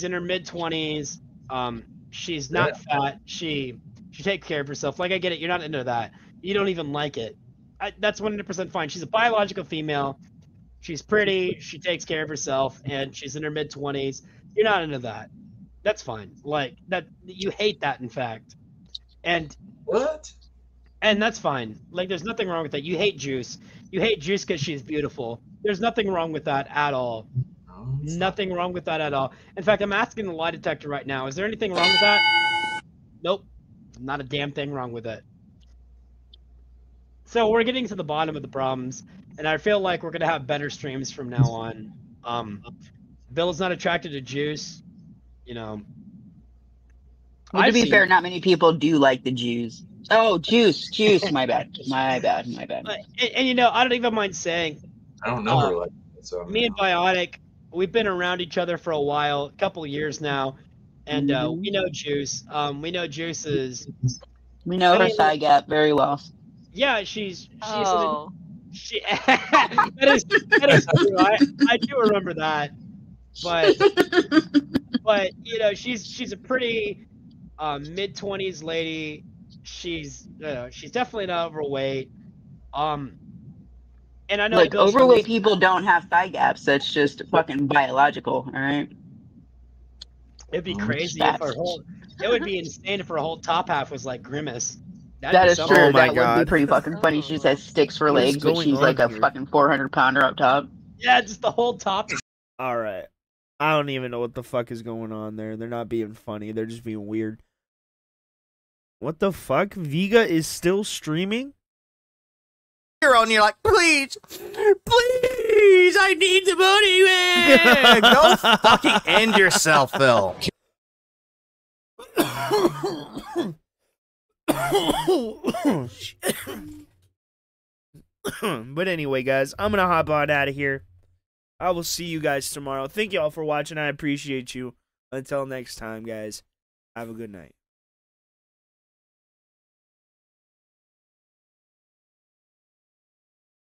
in her mid-20s. She's not fat. She takes care of herself. Like, I get it. You're not into that. You don't even like it. That's 100% fine. She's a biological female. She's pretty. She takes care of herself, and she's in her mid-20s. You're not into that. That's fine. Like, that, you hate that, in fact. And what? And that's fine. Like, there's nothing wrong with that. You hate Juice. You hate Juice because she's beautiful. There's nothing wrong with that at all. Nothing wrong with that at all. In fact, I'm asking the lie detector right now. Is there anything wrong with that? Nope. Not a damn thing wrong with it. So we're getting to the bottom of the problems, and I feel like we're going to have better streams from now on. Bill's not attracted to Juice. Well, to be fair, not many people do like the Jews. Oh, Juice. My bad. My bad. And I don't even mind saying, I don't know her like that, so me and Biotic, we've been around each other for a while, a couple of years now, and we know Juice. We know Juice is. We know her thigh gap very well. Yeah, she's that is true. I do remember that, but she's a pretty mid-20s lady. She's definitely not overweight. And And I know Look, Bill's overweight people don't have thigh gaps. That's just fucking biological. All right. It'd be crazy if our whole. It would be insane if our whole top half was like Grimace. That is true. Oh my That God. would be pretty fucking funny. She just has sticks for What is legs, but going she's like a on here? fucking 400-pounder up top. Yeah, just the whole top. All right. I don't even know what the fuck is going on there. They're not being funny. They're just being weird. What the fuck? Vega is still streaming? You're on. You're like, please, I need the money, man. Go fucking end yourself, Phil. But anyway, guys, I'm gonna hop on out of here. I will see you guys tomorrow. Thank you all for watching. I appreciate you. Until next time, guys, have a good night.